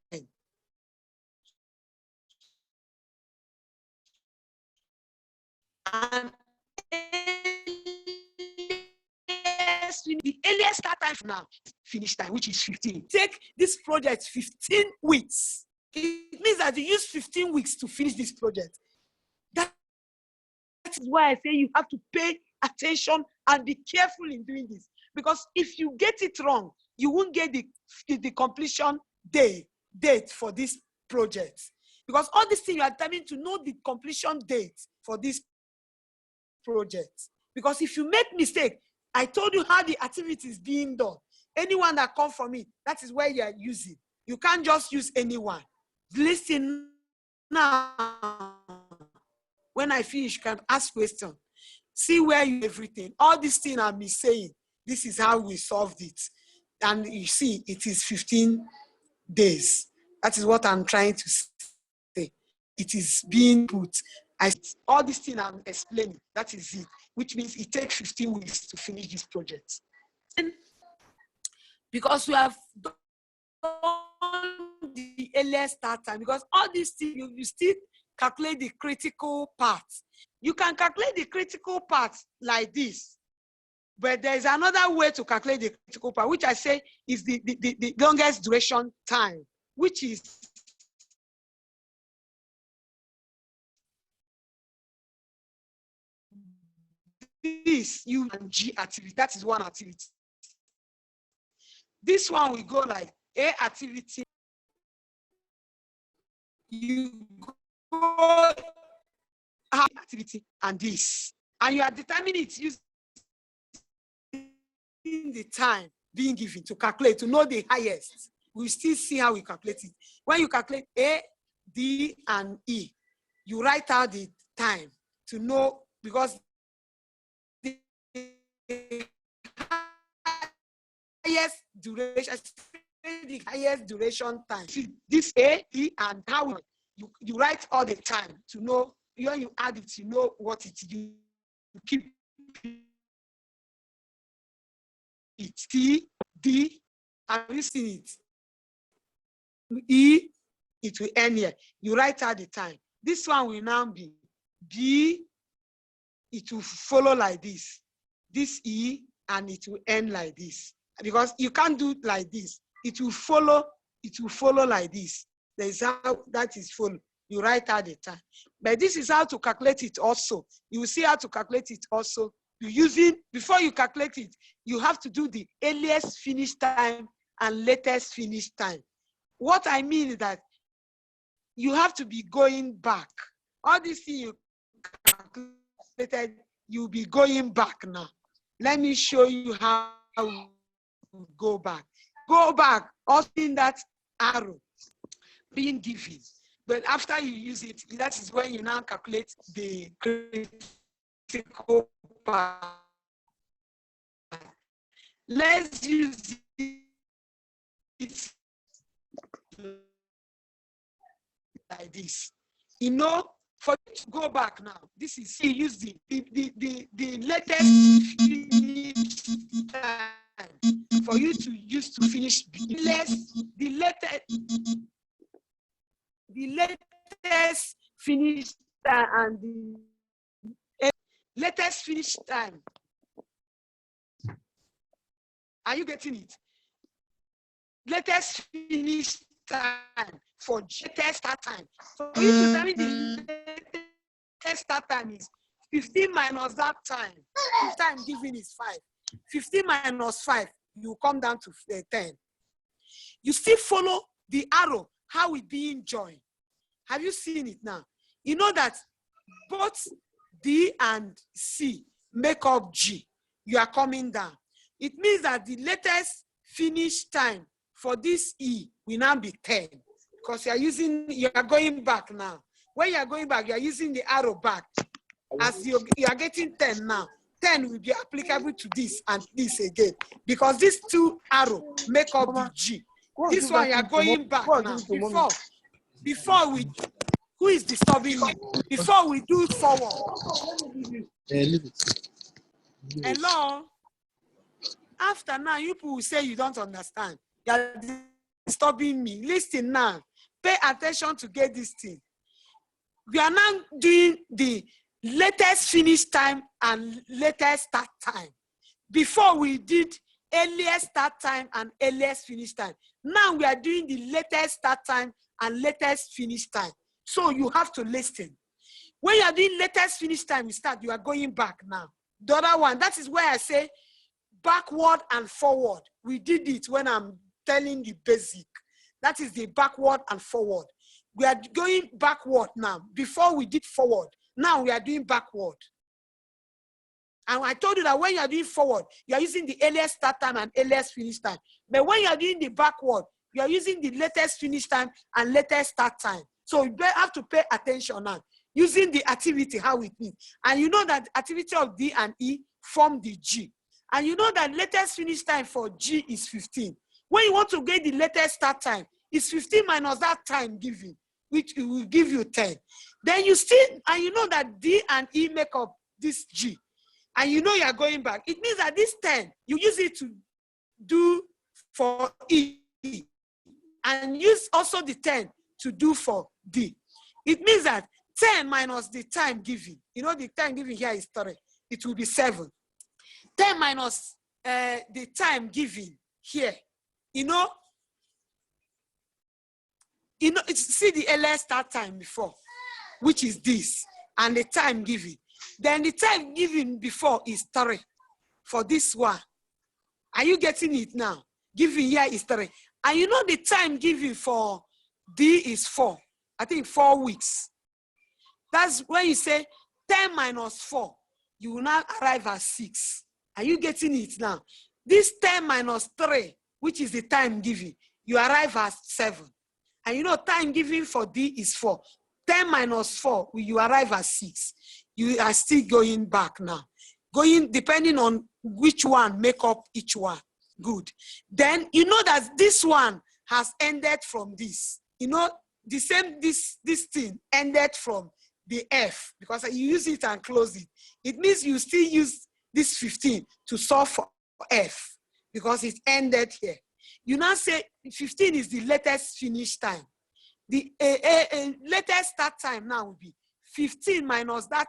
And the earliest start time now, finish time, which is 15. Take this project 15 weeks. It means that you use 15 weeks to finish this project. That is why I say you have to pay attention and be careful in doing this. Because if you get it wrong, you won't get the completion date for this project. Because all these things you are determined to know the completion date for this project. Because if you make mistake, I told you how the activity is being done. Anyone that comes from it, that is where you are using. You can't just use anyone. Listen now. When I finish, you can ask questions. See where you everything. All these things I'm saying, this is how we solved it. And you see, it is 15 days. That is what I'm trying to say. It is being put. All these things I'm explaining, that is it. Which means it takes 15 weeks to finish this project. And because we have done the earliest start time, because all these things, you still calculate the critical part. You can calculate the critical part like this, but there is another way to calculate the critical part, which I say is the longest duration time, which is this U and G activity. That is one activity. This one will go like A activity. You go activity and this. And you are determining it using the time being given to calculate, to know the highest. we still see how we calculate it. When you calculate A, D, and E, you write out the time to know, because the highest duration time. See, this A, D, and how you write all the time to know. When you add it, you know what it is. You keep it. T, D, have you seen it? E, it will end here. You write out the time. This one will now be B, it will follow like this. This E, and it will end like this. Because you can't do it like this. It will follow like this. There is how that is follow. You write out the time. But this is how to calculate it also. You will see how to calculate it also. Before you calculate it, you have to do the earliest finish time and latest finish time. What I mean is that you have to be going back. All these things you calculated, you'll be going back now. Let me show you how to go back. Go back, also in that arrow being given. But after you use it, that is when you now calculate the critical part. Let's use it like this. You know, for you to go back now, this is, you use the latest finish time for you to use to finish the latest finish time and the latest finish time. Are you getting it? Latest finish time for latest start time. So if you tell me the latest start time is 15 minus that time, the time given is 5. 15 minus 5, you come down to 10. You still follow the arrow, how it being joined. Have you seen it now? You know that both D and C make up G. You are coming down. It means that the latest finish time for this E will now be 10, because you are going back now. When you are going back, you are using the arrow back. As you are getting 10 now, 10 will be applicable to this and this again, because these two arrows make up the G. This one you are going back now. Before we, who is disturbing me? Before we do it forward. Hello? After now, you people will say you don't understand. You are disturbing me. Listen now. Pay attention to get this thing. We are now doing the latest finish time and latest start time. Before we did earliest start time and earliest finish time. Now we are doing the latest start time and latest finish time. So you have to listen. When you are doing latest finish time, you are going back now. The other one, that is where I say backward and forward. We did it when I'm telling the basic. That is the backward and forward. We are going backward now. Before we did forward, now we are doing backward. And I told you that when you are doing forward, you are using the earliest start time and earliest finish time. But when you are doing the backward, you are using the latest finish time and latest start time. So you have to pay attention now. Using the activity, how it means. And you know that activity of D and E form the G. And you know that latest finish time for G is 15. When you want to get the latest start time, it's 15 minus that time given, which will give you 10. Then you still, and you know that D and E make up this G. And you know you are going back. It means that this 10, you use it to do for E. And use also the 10 to do for D. It means that 10 minus the time given. You know the time given here is 3. It will be 7. 10 minus the time given here. You know, see the earliest start time before, which is this, and the time given. Then the time given before is 3 for this one. Are you getting it now? Given here is 3. And you know the time given for D is 4. I think 4 weeks. That's when you say 10 minus 4, you will now arrive at 6. Are you getting it now? This 10 minus 3, which is the time given, you arrive at 7. And you know, time given for D is 4. 10 minus 4, you arrive at 6. You are still going back now. Going, depending on which one make up each one. Good. Then you know that this one has ended from this. You know, the same, this thing ended from the F, because you use it and close it. It means you still use this 15 to solve for F, because it ended here. You now say 15 is the latest finish time. The latest start time now will be 15 minus that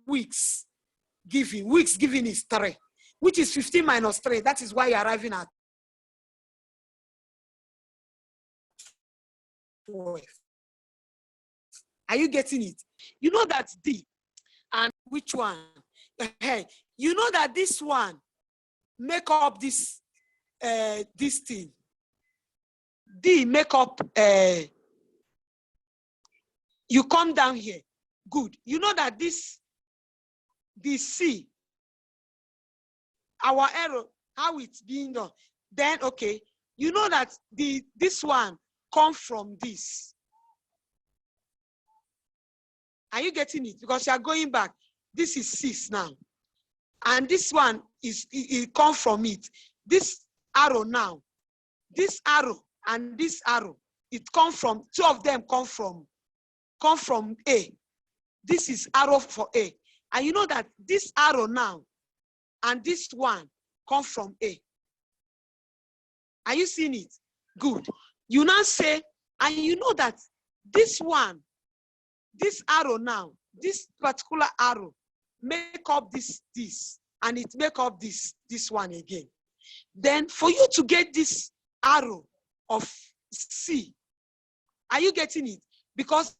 weeks given. Weeks given is 3, which is 15 minus 3. That is why you're arriving at 12. Are you getting it? You know that D and which one? You know that this one make up this this thing. D make up, you come down here. Good. You know that this C, our arrow, how it's being done. Then, okay, you know that this one comes from this. Are you getting it? Because you are going back. This is 6 now. And this one it comes from it. This arrow now, this arrow and this arrow, it comes from, 2 of them come from A. This is arrow for A. And you know that this arrow now and this one come from A. Are you seeing it? Good. You now say, and you know that this one, this arrow now, this particular arrow, make up this, and it make up this one again. Then for you to get this arrow of C, are you getting it? Because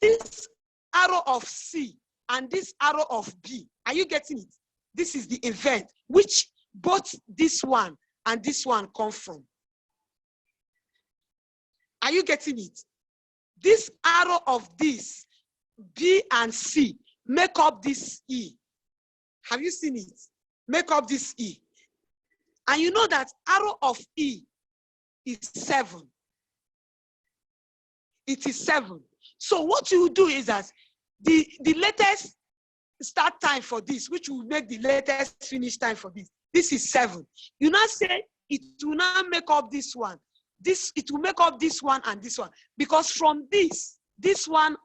this arrow of C and this arrow of B, are you getting it? This is the event which both this one and this one come from. Are you getting it? This arrow of this B and C make up this E. Have you seen it? Make up this E. And you know that arrow of E is 7. It is 7. So what you do is that the latest start time for this, which will make the latest finish time for this is 7. You now say it will now make up this one. It will make up this one and this one. Because from this one,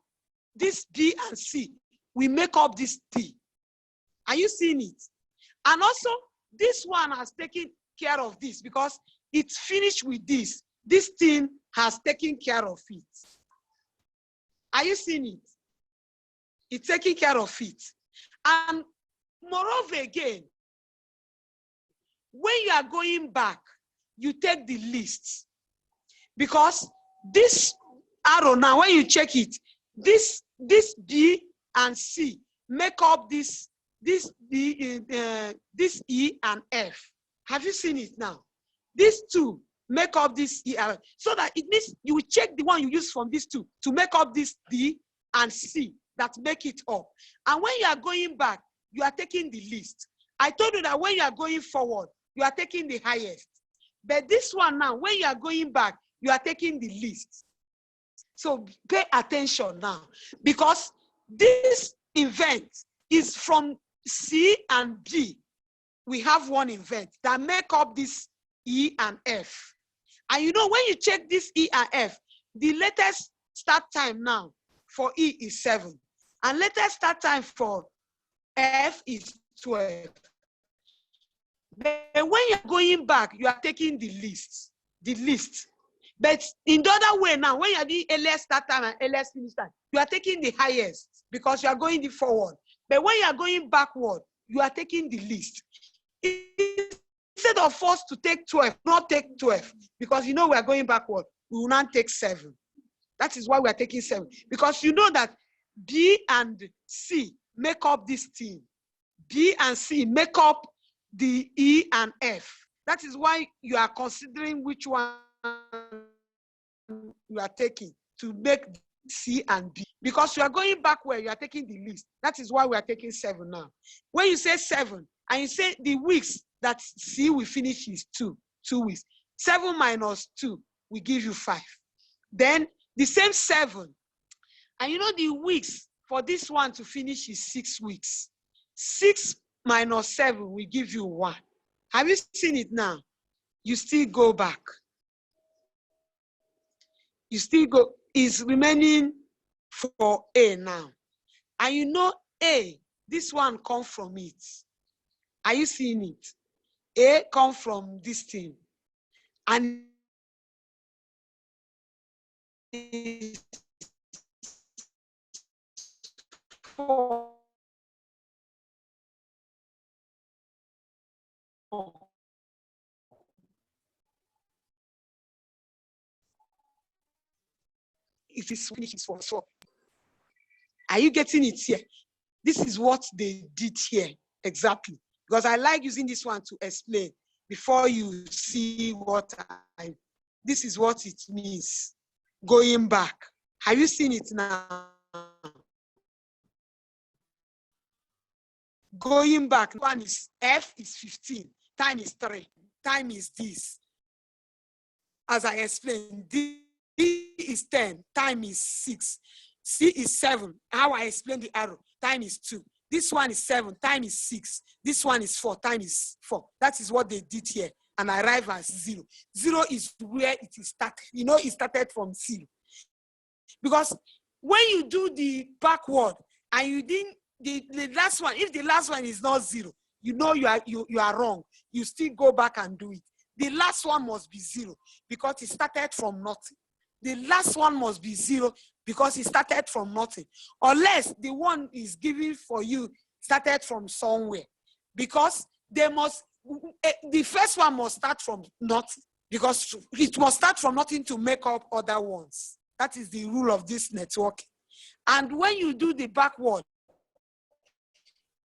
this B and C, we make up this D. Are you seeing it? And also, this one has taken care of this because it's finished with this. This thing has taken care of it. Are you seeing it? It's taking care of it. And moreover again, when you are going back, you take the list. Because this arrow now, when you check it, this B and C make up this E and F. Have you seen it now? These two make up this E and F. So that it means you will check the one you use from these two to make up this D and C that make it up. And when you are going back, you are taking the least. I told you that when you are going forward, you are taking the highest. But this one now, when you are going back, you are taking the least. So pay attention now, because this event is from C and B. We have one event that make up this E and F. And you know, when you check this E and F, the latest start time now for E is 7. And latest start time for F is 12. But when you're going back, you are taking the least. But in the other way now, when you're doing earliest start time and earliest finish time, you are taking the highest because you are going the forward. But when you are going backward, you are taking the least. Instead of us to take 12, not take 12, because you know we are going backward, we will not take 7. That is why we are taking 7. Because you know that B and C make up this team. B and C make up the E and F. That is why you are considering which one you are taking to make C and B. Because you are going backward, you are taking the least. That is why we are taking 7 now. When you say 7, and you say the weeks that C will finish is 2 weeks, 7 minus 2 will give you 5. Then the same 7. And you know the weeks for this one to finish is 6 weeks. 6 minus 7 will give you 1. Have you seen it now? You still go back. You still go, is remaining for A now. And you know A, this one come from it. Are you seeing it? A come from this thing. And it's 4. It is finished for 4. Are you getting it here? This is what they did here exactly. Because I like using this one to explain before you see what this is what it means. Going back. Have you seen it now? Going back, one is F is 15, time is 3, time is this. As I explained, D is 10, time is 6, C is 7. How I explained the arrow, time is 2. This one is 7, time is 6. This one is 4, time is 4. That is what they did here, and I arrive at 0. 0 is where it is started. You know, it started from 0. Because when you do the backward and you didn't, the last one, if the last one is not 0, you know you are wrong. You still go back and do it. The last one must be 0 because it started from nothing. The last one must be 0 because it started from nothing. Unless the one is given for you started from somewhere. Because they must, the first one must start from nothing. Because it must start from nothing to make up other ones. That is the rule of this networking. And when you do the backward,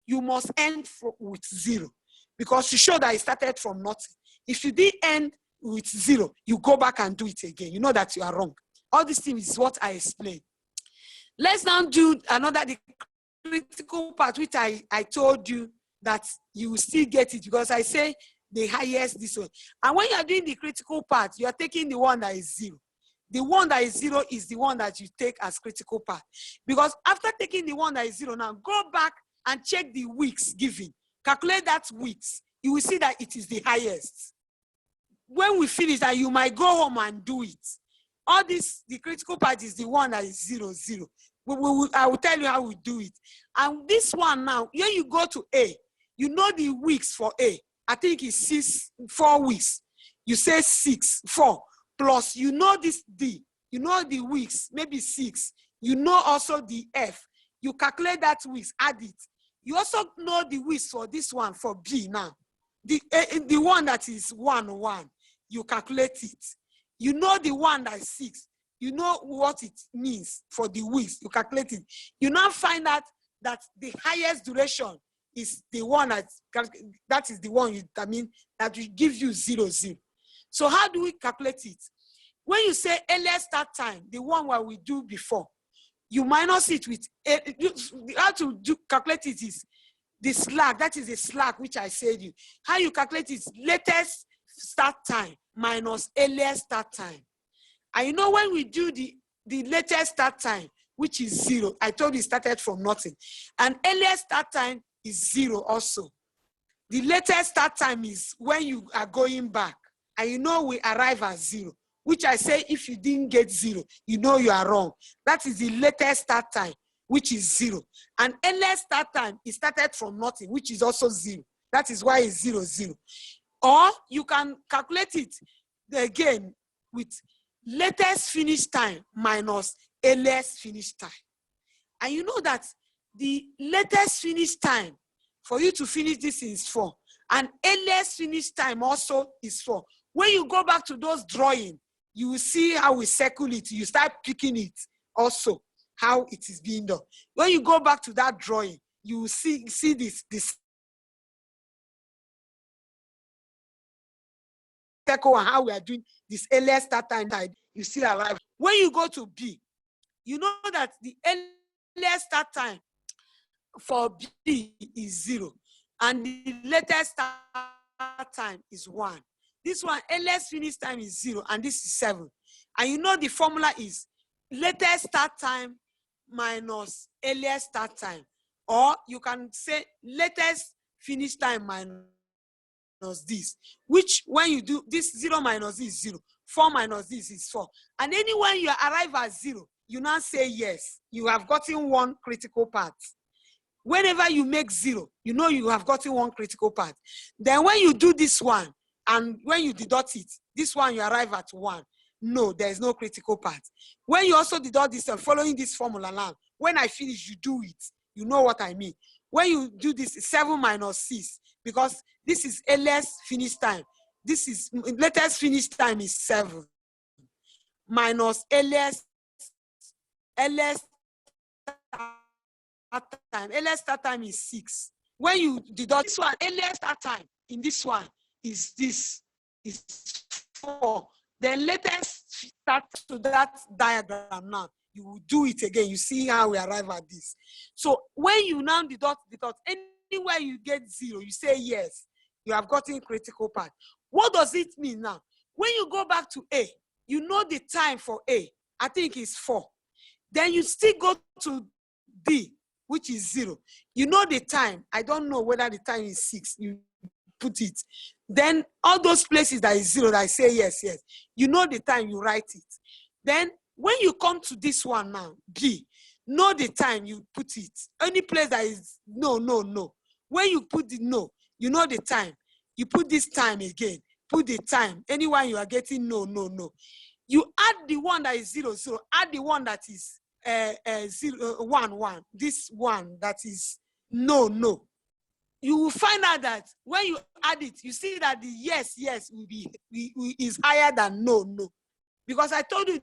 you must end with 0 because to show that it started from nothing. If you did end with 0, you go back and do it again. You know that you are wrong. All these things is what I explained. Let's now do another, the critical part, which I told you that you will still get it because I say the highest this one. And when you are doing the critical part, you are taking the one that is 0. The one that is 0 is the one that you take as critical part. Because after taking the one that is 0 now, go back and check the weeks given. Calculate that weeks. You will see that it is the highest. When we finish that, you might go home and do it. All this, the critical part is the one that is 0, 0. I will tell you how we do it. And this one now, here you go to A. You know the weeks for A. I think it's 4 weeks. You say 6, 4. Plus, you know this D. You know the weeks, maybe 6. You know also the F. You calculate that weeks, add it. You also know the weeks for this one, for B now. The one that is 1, 1. You calculate it. You know the one that is 6. You know what it means for the weeks. You calculate it. You now find out that the highest duration is the one that is the one that will give you 0, 0. So how do we calculate it? When you say earliest start time, the one where we do before, you minus it with, how to calculate it is the slack, that is the slack which I said you. How you calculate it is latest start time minus earliest start time. And you know when we do the latest start time, which is 0, I told you it started from nothing. And earliest start time is 0 also. The latest start time is when you are going back. And you know we arrive at 0. Which I say if you didn't get 0, you know you are wrong. That is the latest start time, which is 0. And earliest start time is started from nothing, which is also 0. That is why it's 0, 0. Or you can calculate it again with latest finish time minus earliest finish time. And you know that the latest finish time for you to finish this is 4. And earliest finish time also is 4. When you go back to those drawings, you will see how we circle it. You start picking it also, how it is being done. When you go back to that drawing, you will see this circle and how we are doing this earliest start time. You still arrive. When you go to B, you know that the earliest start time for B is 0. And the latest start time is 1. This one, earliest finish time is 0, and this is 7. And you know the formula is latest start time minus earliest start time. Or you can say latest finish time minus this, which when you do this, 0 minus this is 0, 4 minus this is 4. And anywhere you arrive at 0, you now say yes, you have gotten one critical part. Whenever you make 0, you know you have gotten one critical part. Then when you do this one, and when you deduct it, this one you arrive at 1. No, there is no critical part. When you also deduct this, following this formula now, when I finish, you do it. You know what I mean. When you do this, 7 minus 6, because this is earliest finish time. This is latest finish time is 7 minus earliest start time. Earliest start time is 6. When you deduct this one, earliest start time in this one is 4. Then latest start to that diagram now. You will do it again. You see how we arrive at this. So when you now deduct, anywhere you get 0, you say yes, you have gotten critical part. What does it mean now? When you go back to A, you know the time for A, I think it's 4. Then you still go to D, which is 0. You know the time. I don't know whether the time is 6. You put it. Then all those places that is 0, that I say yes, yes. You know the time, you write it. Then when you come to this one now, D, know the time, you put it. Any place that is no, no, no. When you put the no, you know the time. You put this time again. Put the time. Anyone you are getting no, no, no. You add the one that is 0, 0. Add the one that is 0, 1, 1. This one that is no, no. You will find out that when you add it, you see that the yes, yes will be is higher than no, no. Because I told you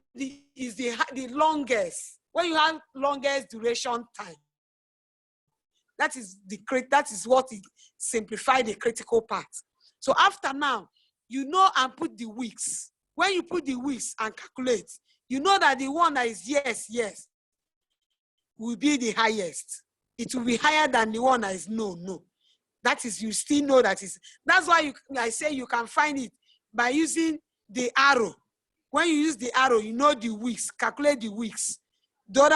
is the longest. When you have longest duration time, that is what it simplifies the critical part. So after now, you know and put the weeks. When you put the weeks and calculate, you know that the one that is yes, yes will be the highest. It will be higher than the one that is no, no. That is, you still know that is. That's why I say you can find it by using the arrow. When you use the arrow, you know the weeks, calculate the weeks. Do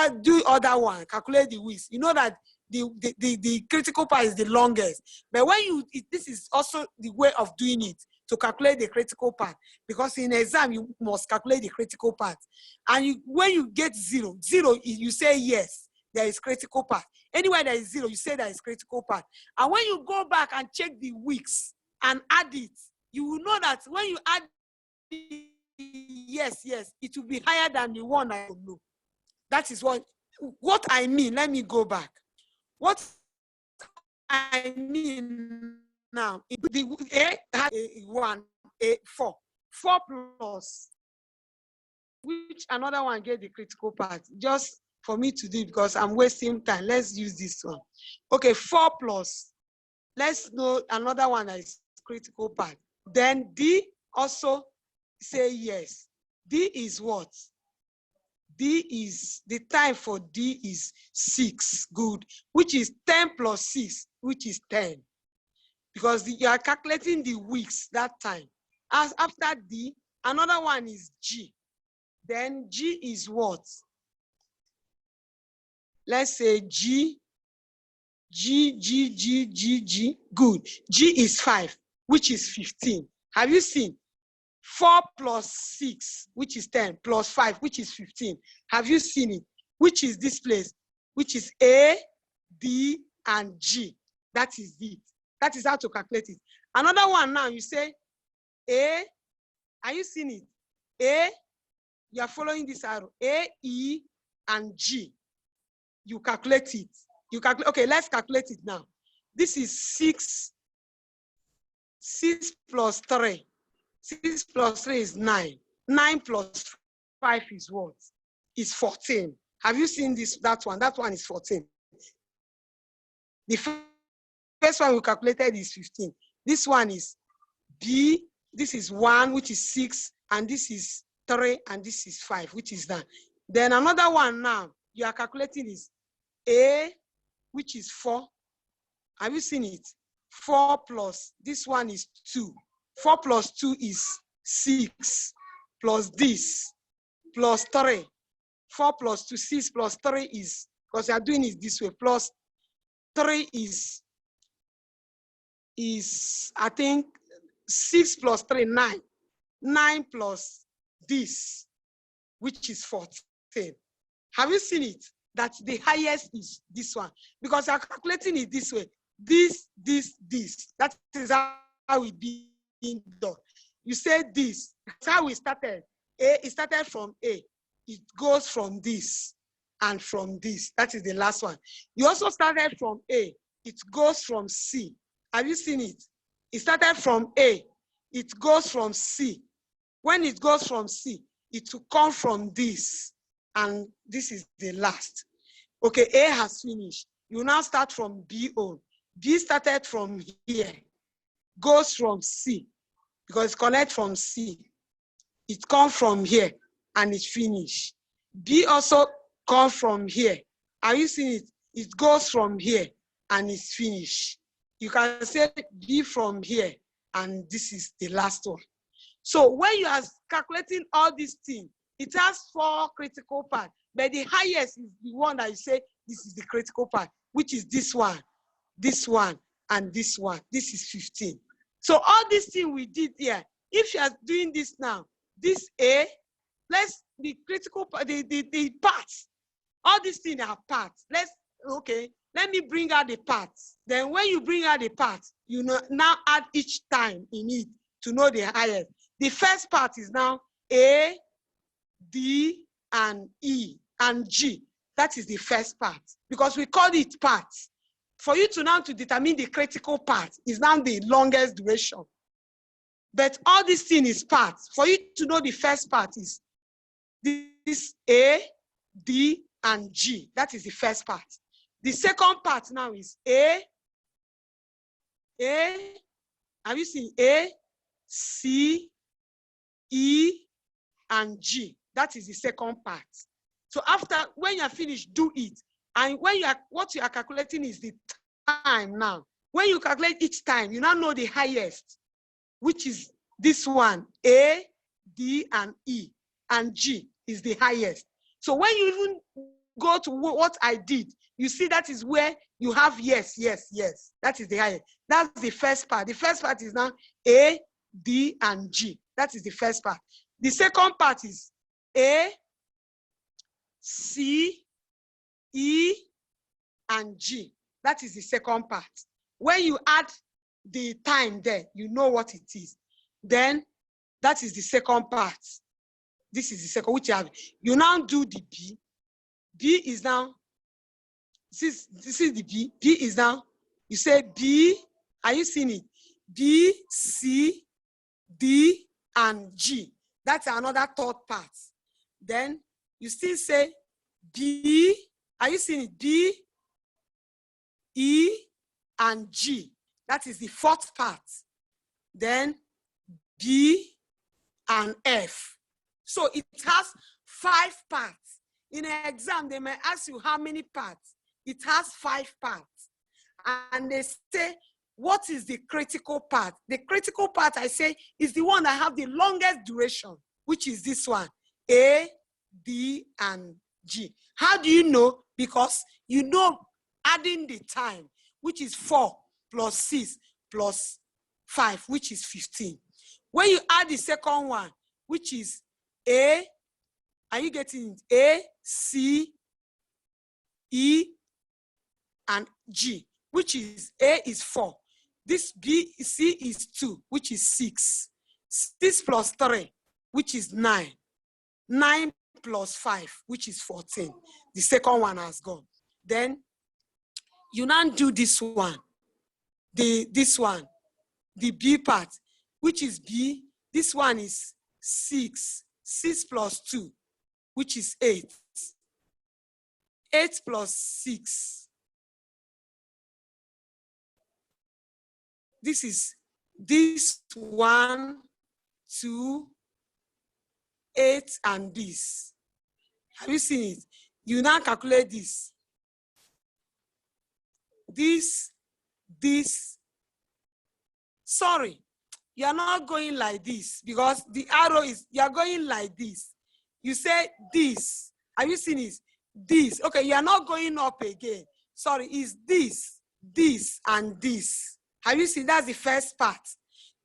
other one, calculate the weeks. You know that the critical part is the longest. But when this is also the way of doing it to calculate the critical part, because in exam you must calculate the critical part. And when you get 0, 0, you say yes, there is critical part. Anywhere there is 0, you say there is critical part. And when you go back and check the weeks and add it, you will know that when you add yes, yes, it will be higher than the one I don't know. That is what I mean. Let me go back. What I mean now, the A has a 4 plus, which another one get the critical part. Just for me to do, because I'm wasting time. Let's use this one. Okay, 4 plus. Let's know another one that is critical part. Then D also say yes. D is what? D is, the time for D is 6, good, which is 10 plus 6, which is 10. Because you are calculating the weeks that time. As after D, another one is G. Then G is what? Let's say G, good. G is 5, which is 15. Have you seen? 4 plus 6, which is 10, plus 5, which is 15. Have you seen it? Which is this place? Which is A, D, and G. That is it. That is how to calculate it. Another one now, you say A, are you seeing it? A, you are following this arrow. A, E, and G. You calculate it. You calculate, okay, let's calculate it now. This is 6 plus 3. 6 plus 3 is 9. 9 plus 5 is what? Is 14. Have you seen this? That one? That one is 14. The first one we calculated is 15. This one is B. This is 1, which is 6. And this is 3. And this is 5, which is 9. Then another one now you are calculating is A, which is 4. Have you seen it? 4 plus, this one is 2. 4 plus 2 is 6, plus this, plus 3. 4 plus 2, 6 plus 3 is, because you are doing it this way, plus 3 is I think 6 plus 3, 9. 9 plus this, which is 14. Have you seen it? That the highest is this one, because I'm calculating it this way. This. That is how it being done. You say this. That's how we started. It started from A. It goes from this and from this. That is the last one. You also started from A. It goes from C. Have you seen it? It started from A. It goes from C. When it goes from C, it will come from this. And this is the last. Okay, A has finished. You now start from B on. B started from here, goes from C, because it connects from C. It comes from here, and it's finished. B also comes from here. Are you seeing it? It goes from here, and it's finished. You can say B from here, and this is the last one. So when you are calculating all these things, it has 4 critical parts, but the highest is the one that you say this is the critical part, which is this one, and this one. This is 15. So all these things we did here, if you are doing this now, this A, let's the critical part, the parts, all these things are parts. Let me bring out the parts. Then when you bring out the parts, you now add each time in it to know the highest. The first part is now A, D, and E, and G. That is the first part, because we call it parts. For you to now to determine the critical part is now the longest duration. But all this thing is parts. For you to know the first part is this A, D, and G. That is the first part. The second part now is A, have you seen A, C, E, and G? That is the second part. So after, when you're finished, do it. And when what you are calculating is the time now. When you calculate each time, you now know the highest, which is this one, A, D, and E, and G is the highest. So when you even go to what I did, you see that is where you have yes. That is the highest. That's the first part. The first part is now A, D, and G. That is the first part. The second part is A, C, E, and G. That is the second part. When you add the time there, you know what it is. Then that is the second part. This is the second, which you have. You now do the B. B is now, this is the B. B is now, you say B, are you seeing it? B, C, D, and G. That's another third part. Then you still say B, are you seeing it? B, E, and G. That is the fourth part. Then B and F. So it has 5 parts. In an exam, they may ask you how many parts. It has 5 parts. And they say, what is the critical part? The critical part, I say, is the one that have the longest duration, which is this one, A, D, and G. How do you know? Because you know adding the time, which is 4 plus 6 plus 5, which is 15. When you add the second one, which is A, are you getting it? A, C, E, and G, which is A is 4. This B, C is 2, which is 6. 6 plus 3, which is 9. 9 plus 5, which is 14. The second one has gone. Then you now do this one, the B part, which is B. This one is 6. 6 plus 2, which is 8. 8 plus 6. This is this 1, 2, 8, and this. Have you seen it? You now calculate this. This. Sorry. you are not going like this because the arrow is, you are going like this. You say this. Have you seen it? This. Okay, you are not going up again. Sorry, it's this, this, and this. Have you seen? That's the first part.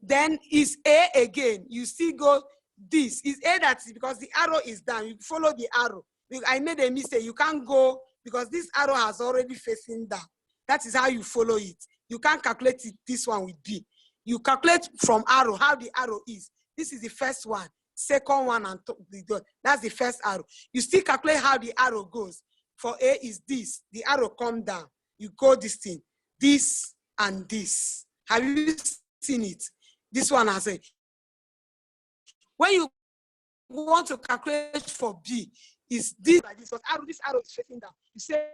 Then is A again. You still go this. Is A, that's because the arrow is down. You follow the arrow. I made a mistake. You can't go because this arrow has already facing down. That is how you follow it. You can't calculate it, this one with B. You calculate from arrow, how the arrow is. This is the first one. Second one, and that's the first arrow. You still calculate how the arrow goes. For A is this. The arrow come down. You go this thing. This and this. Have you seen it? This one has a. When you want to calculate for B, is this like this? Because arrow, this arrow is facing down. You say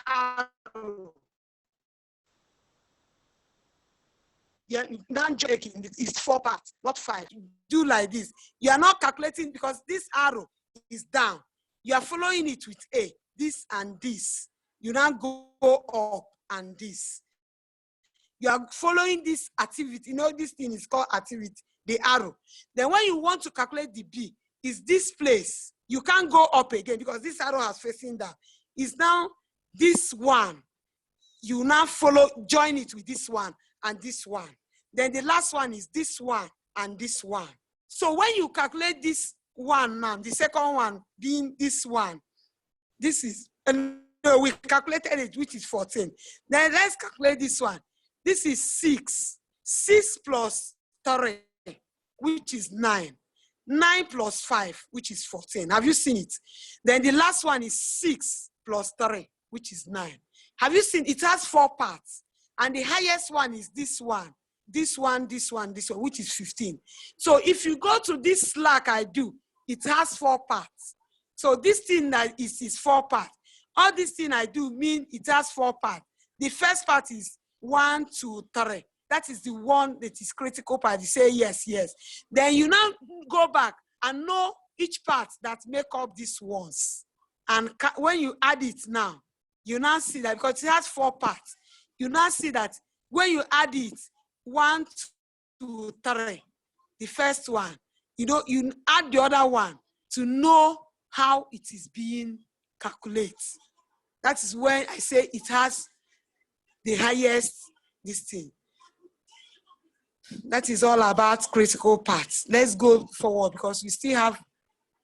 arrow. Yeah, now checking it's 4 parts, not 5. Do like this. You are not calculating because this arrow is down. You are following it with A, this and this. You now go up and this. You are following this activity. You know, this thing is called activity, the arrow. Then when you want to calculate the B, is this place. You can't go up again because this arrow has facing down. It's now this one. You now follow, join it with this one and this one. Then the last one is this one and this one. So when you calculate this one now, the second one being this one, this is, we calculated it, which is 14. Then let's calculate this one. This is 6. 6 plus 3, which is 9. 9 plus 5, which is 14. Have you seen it? Then the last one is 6 plus 3, which is 9. Have you seen? It has 4 parts. And the highest one is this one, this one, this one, this one, which is 15. So if you go to this slack I do, it has 4 parts. So this thing that is 4 parts. All this thing I do mean it has 4 parts. The first part is 1, 2, 3. That is the one that is critical part. You say yes, yes. Then you now go back and know each part that make up these ones. And when you add it now, you now see that because it has 4 parts. You now see that when you add it, 1, 2, 3, the first one, you know, you add the other one to know how it is being calculated. That is when I say it has the highest this thing. That is all about critical parts. Let's go forward because we still have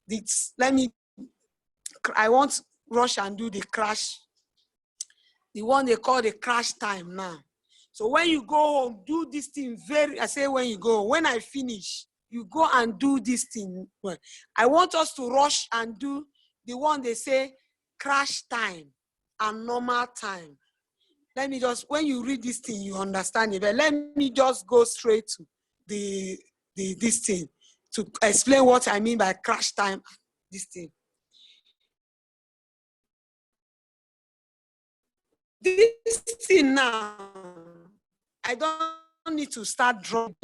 this. I want to rush and do the crash. The one they call the crash time now. So when you go home, do this thing I say when you go, when I finish, you go and do this thing. I want us to rush and do the one they say crash time and normal time. Let me just, when you read this thing, you understand it. But let me just go straight to this thing to explain what I mean by crash time, this thing. This thing now, I don't need to start drawing.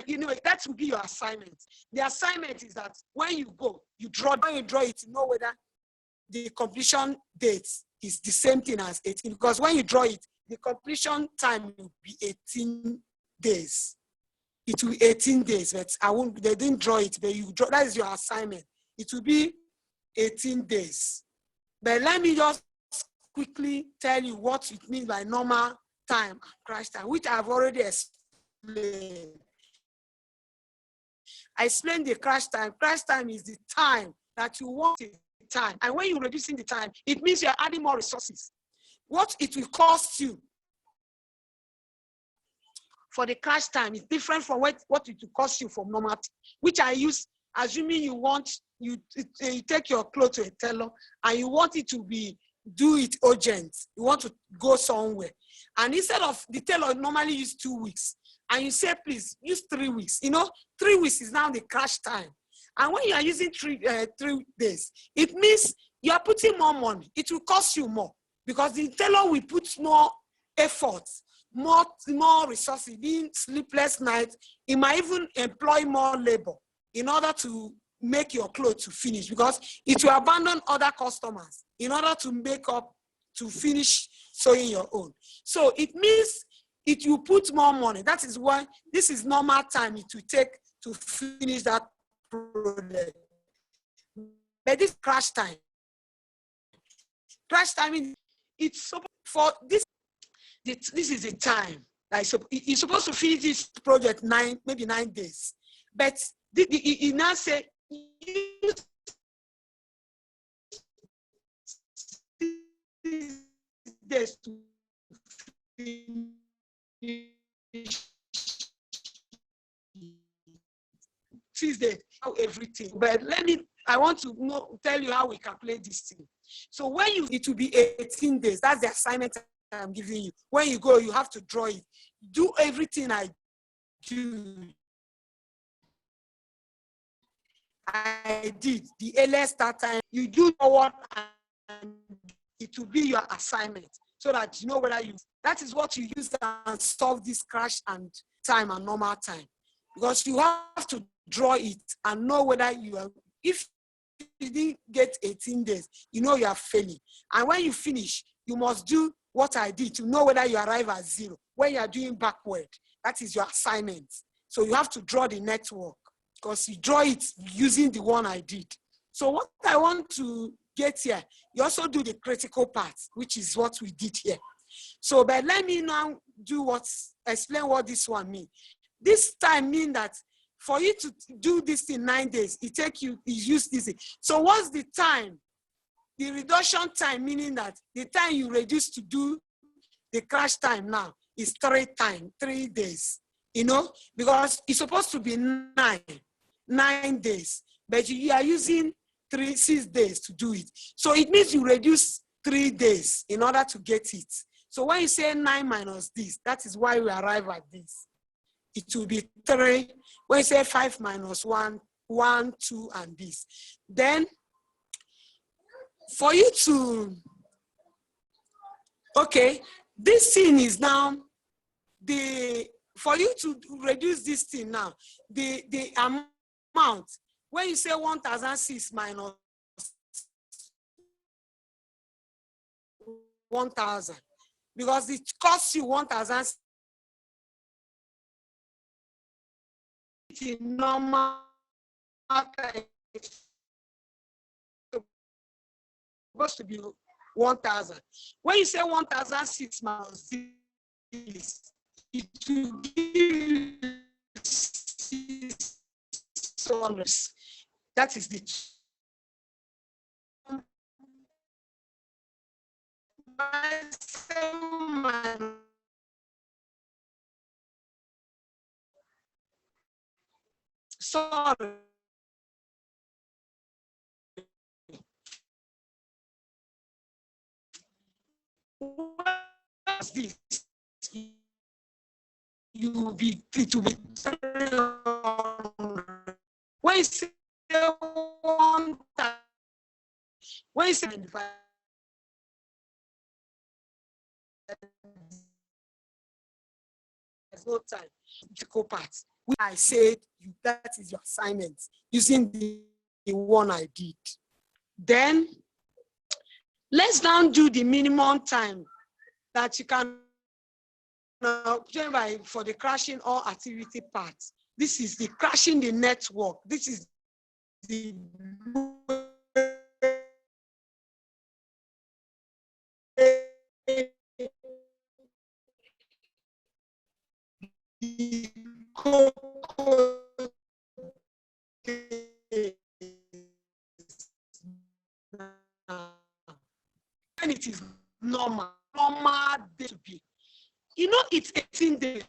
You know, that will be your assignment. The assignment is that when you go, you draw. When you draw it, you know whether the completion date is the same thing as 18. Because when you draw it, the completion time will be 18 days. It will be 18 days, but they didn't draw it, but you draw, that is your assignment. It will be 18 days. But let me just quickly tell you what it means by normal time and crash time, which I've already explained. I explained the crash time. Crash time is the time that you want the time. And when you're reducing the time, it means you're adding more resources. What it will cost you for the crash time is different from what it will cost you for normal, which I use, assuming you take your clothes to a tailor and you want it to be, do it urgent. You want to go somewhere. And instead of the tailor normally use 2 weeks, and you say, please use 3 weeks. You know, 3 weeks is now the crash time. And when you are using 3 days, it means you are putting more money. It will cost you more because the tailor will put more effort, more resources, being sleepless nights. It might even employ more labor in order to make your clothes to finish because it will abandon other customers in order to make up to finish sewing your own. So it means it will put more money. That is why this is normal time it will take to finish that project. But this crash time. Crash time, it's for this. This is the time. Like, so you're supposed to finish this project maybe 9 days. But he now say, use this to finish Tuesday, how everything. But I want to tell you how we calculate this thing. So when it will be 18 days. That's the assignment I'm giving you. When you go, you have to draw it. Do everything I did. The earliest start time, you do what, and it will be your assignment so that you know whether that is what you use and solve this crash and time and normal time. Because you have to draw it and know whether if you didn't get 18 days, you know you are failing. And when you finish, you must do what I did to know whether you arrive at 0. When you are doing backward, that is your assignment. So you have to draw the network because you draw it using the one I did. So what I want to get here, you also do the critical part, which is what we did here. So, but let me now explain what this one means. This time means that for you to do this in 9 days, you use this. So what's the time? The reduction time, meaning that the time you reduce to do the crash time now is 3 days, because it's supposed to be 9 days, but you are using 6 days to do it. So it means you reduce 3 days in order to get it. So when you say 9 minus this, that is why we arrive at this. It will be 3. When you say 5 minus 1, 1, 2, and this. Then for you to, this thing is now for you to reduce this thing now, the amount, when you say 1,006 minus 1,000, because it costs you 1,000 normal supposed to be 1,000. When you say 1,006 minus this, it will give you 600. That is the sorry. What's this? It will be 300. When you say 1,000, when you say 95, there's no time. Critical part. I said that is your assignment using the one I did. Then let's now do the minimum time that you can for the crashing or activity part. This is the crashing the network. This is the when it is normal day to be. It's 18 days.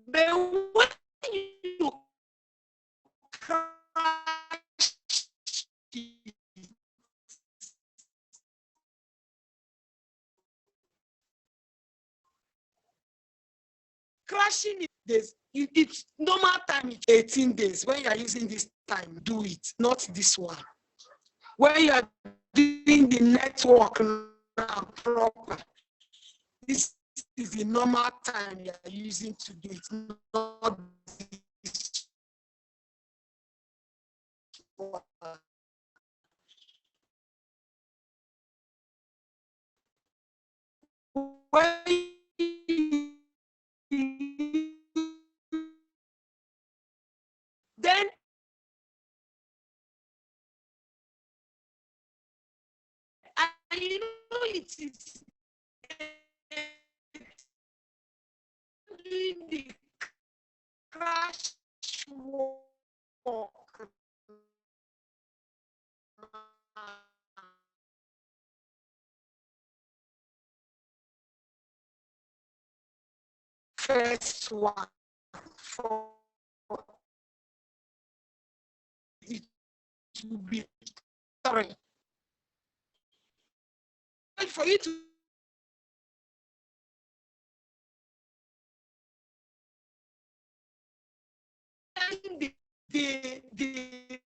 But when you crash crashing days, it's normal time, it's 18 days. When you are using this time, do it, not this one. When you are doing the network now proper, this is the normal time you are using to do it, not this one. then and you know it is doing the crash walk. First one for it to be 3. For you to the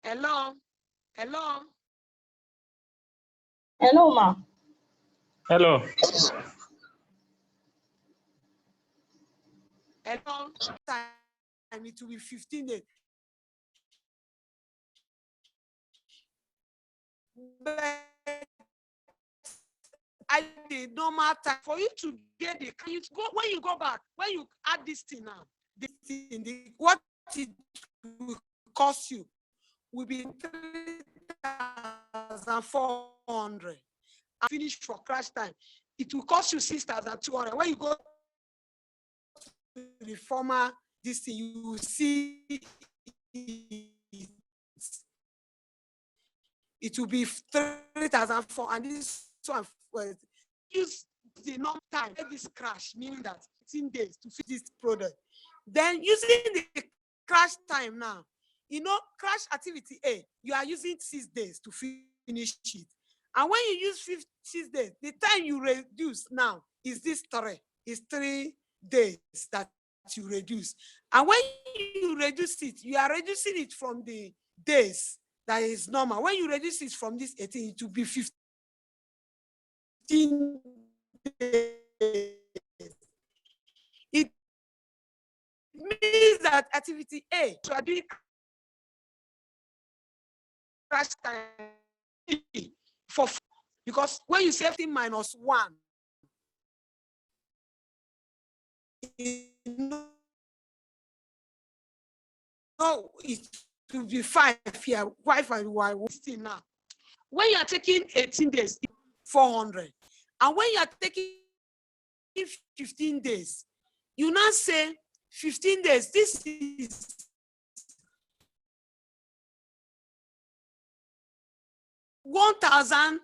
hello. Hello, ma. Hello. Hello. Time it will be 15 days. But at the normal time for you to get the, can you go when you go back, when you add this thing now, this thing, what it will cost you will be 3,400. And finish for crash time, it will cost you 6,200. When you go to the former this thing, you will see it will be 3,400, and this one use the normal time. This crash, meaning that 15 days to finish this product. Then using the crash time now, you know, crash activity A, you are using 6 days to finish it. And when you use 6 days, the time you reduce now is this 3. Is 3 days that you reduce. And when you reduce it, you are reducing it from the days that is normal. When you reduce it from this 18, it will be 15 days. It means that activity A, so are doing crash time for, because when you say 15 minus 1, no, it will be 5 here. Why 5? Why still now? When you are taking 18 days, 400, and when you are taking 15 days, you now say 15 days. This is 1,000.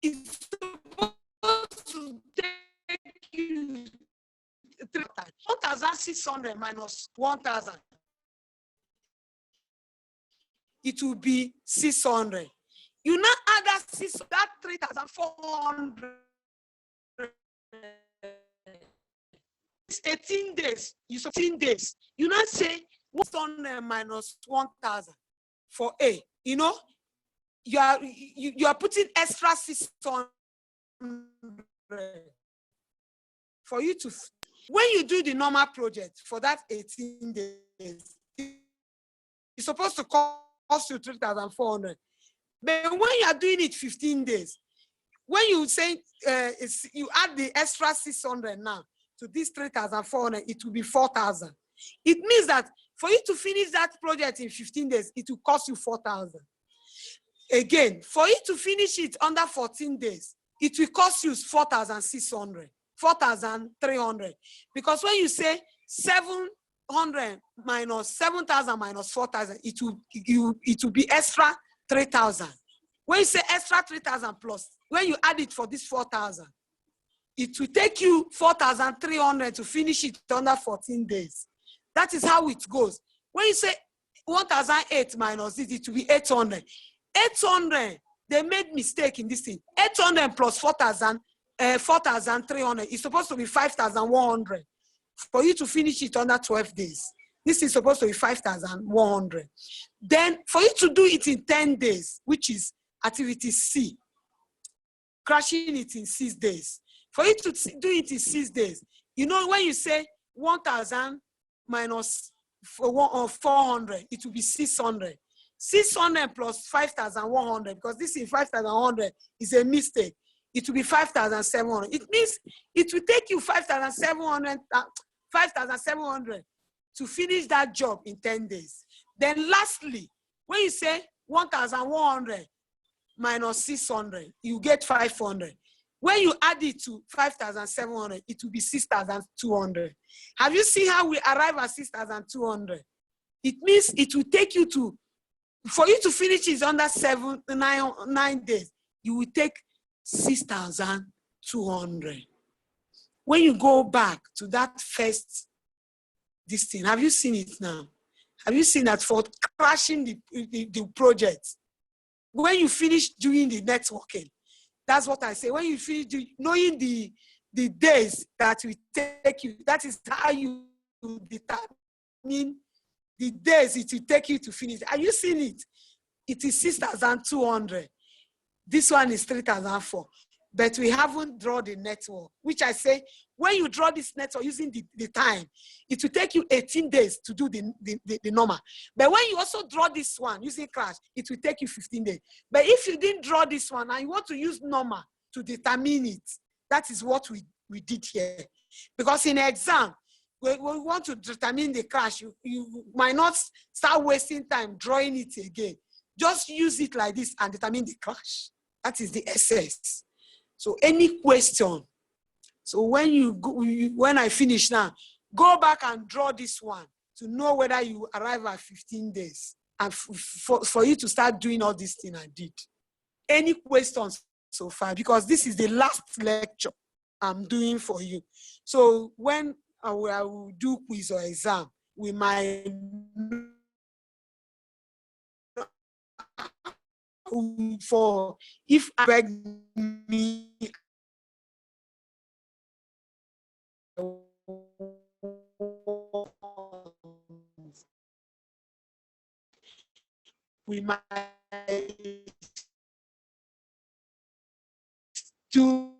It's supposed to take you 1,600 minus 1,000. It will be 600. You now add that 3,400. It's 18 days. You 15 days. You now say 1,000 minus 1,000 for A. You know, you are putting extra 600 for you to. When you do the normal project for that 18 days, it's supposed to cost you 3,400. But when you are doing it 15 days, when you say you add the extra 600 now to this 3,400, it will be 4,000. It means that for you to finish that project in 15 days, it will cost you 4,000. Again, for you to finish it under 14 days, it will cost you 4,600, 4,300. Because when you say 700 minus 7,000 minus 4,000, it will be extra 3,000. When you say extra 3,000 plus, when you add it for this 4,000, it will take you 4,300 to finish it under 14 days. That is how it goes. When you say 1,008 minus this, it will be 800. 800, they made mistake in this thing. 800 plus 4,300 is supposed to be 5,100 for you to finish it under 12 days. This is supposed to be 5,100. Then for you to do it in 10 days, which is activity C, crashing it in 6 days. For you to do it in 6 days, you know, when you say 1,000 minus 400, it will be 600. 600 plus 5,100, because this is 5,100 is a mistake. It will be 5,700. It means it will take you 5,700 to finish that job in 10 days. Then lastly, when you say 1,100 minus 600, you get 500. When you add it to 5,700, it will be 6,200. Have you seen how we arrive at 6,200? It means it will take you to, for you to finish it under 9 days, you will take 6,200. When you go back to that first, this thing, have you seen it now? Have you seen that for crashing the project? When you finish doing the networking, that's what I say. When you finish knowing the days that will take you, that is how you determine the days it will take you to finish. Are you seeing it? It is 6,200. This one is 3,004. But we haven't drawn the network, which I say, when you draw this network using the time, it will take you 18 days to do the normal. But when you also draw this one using crash, it will take you 15 days. But if you didn't draw this one and you want to use normal to determine it, that is what we did here. Because in exam, we want to determine the crash, you might not start wasting time drawing it again. Just use it like this and determine the crash. That is the SS. So any question, so when I finish now, go back and draw this one to know whether you arrive at 15 days and for you to start doing all these things I did. Any questions so far? Because this is the last lecture I'm doing for you. So when I will do quiz or exam, we might for if I beg me we might do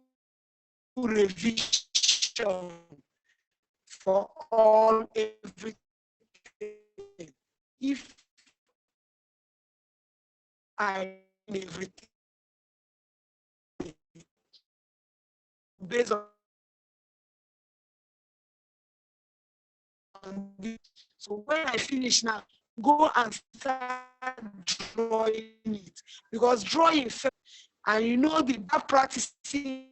revision for all everything. If I everything based on this. So when I finish now, go and start drawing it, because drawing and you know the bad practicing.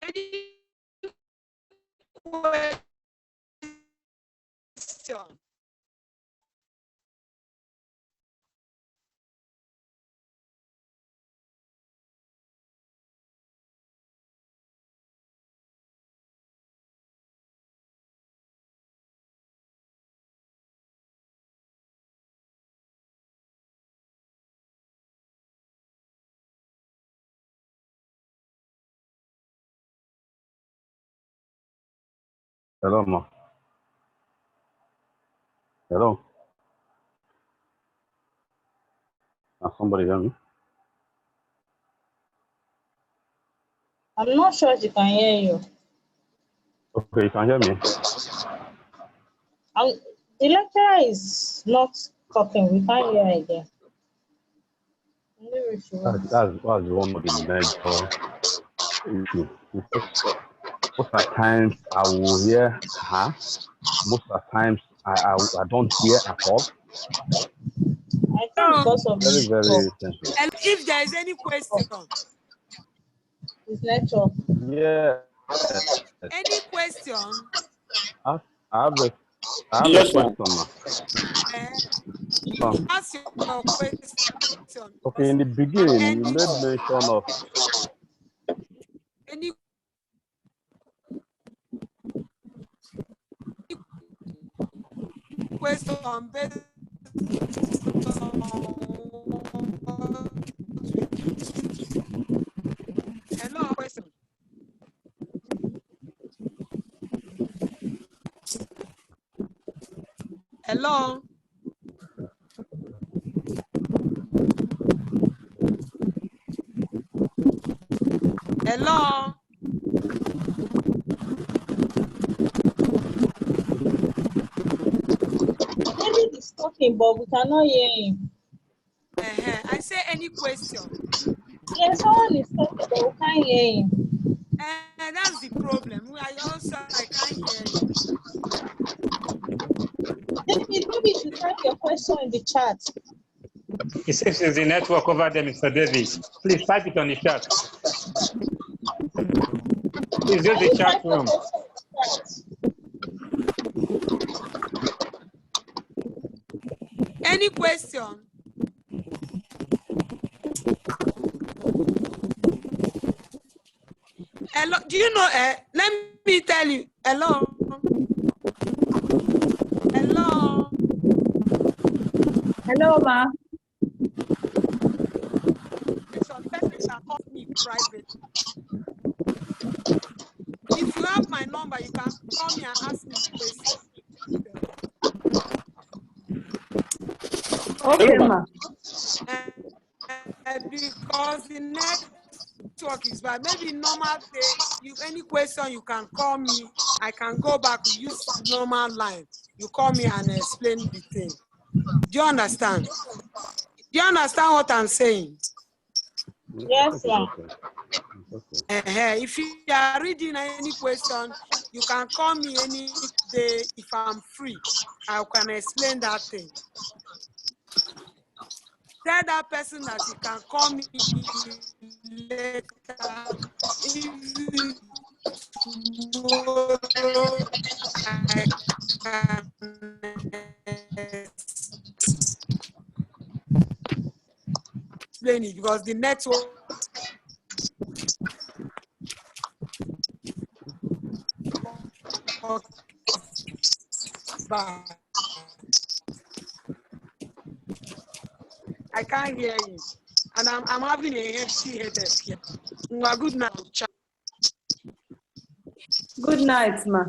Any question? Hello, ma. Hello. Can somebody hear me? I'm not sure she can hear you. Okay, you can hear me. The lecturer is not talking. We can't hear her again. That's the one with the major issue. most of the times I will hear her. Most of the times I don't hear at all. I think because of Very, very network. sensitive. And if there is any question, It's network. Yeah. any question, I have a Yes, ma'am. question, ma. ask your question. Okay, in the beginning, you made mention of Any question based hello question. Hello. Hello. Maybe he's talking, but we cannot hear him. I say any question. Yeah, someone is talking, but we can't hear him. That's the problem. I can't hear you. Maybe you should type your question in the chat. It seems it's the network over there, Mr. David. Please type it on the chat. Please use the chat room. Any question? Hello, do you know, let me tell you, hello. Hello. Hello, ma. Some person can call me privately. If you have my number, you can call me and ask me questions. Okay, ma. Because the network is bad. Maybe normal day, any question you can call me. I can go back. We use normal line. You call me and explain the thing. Do you understand? Do you understand what I'm saying? Yes, ma'am. If you are reading any question, you can call me any day if I'm free. I can explain that thing. Tell that person that he can call me later. If tomorrow I can explain it because the network is bad. I can't hear you. And I'm having a hefty headache here. Good night. Good night, ma.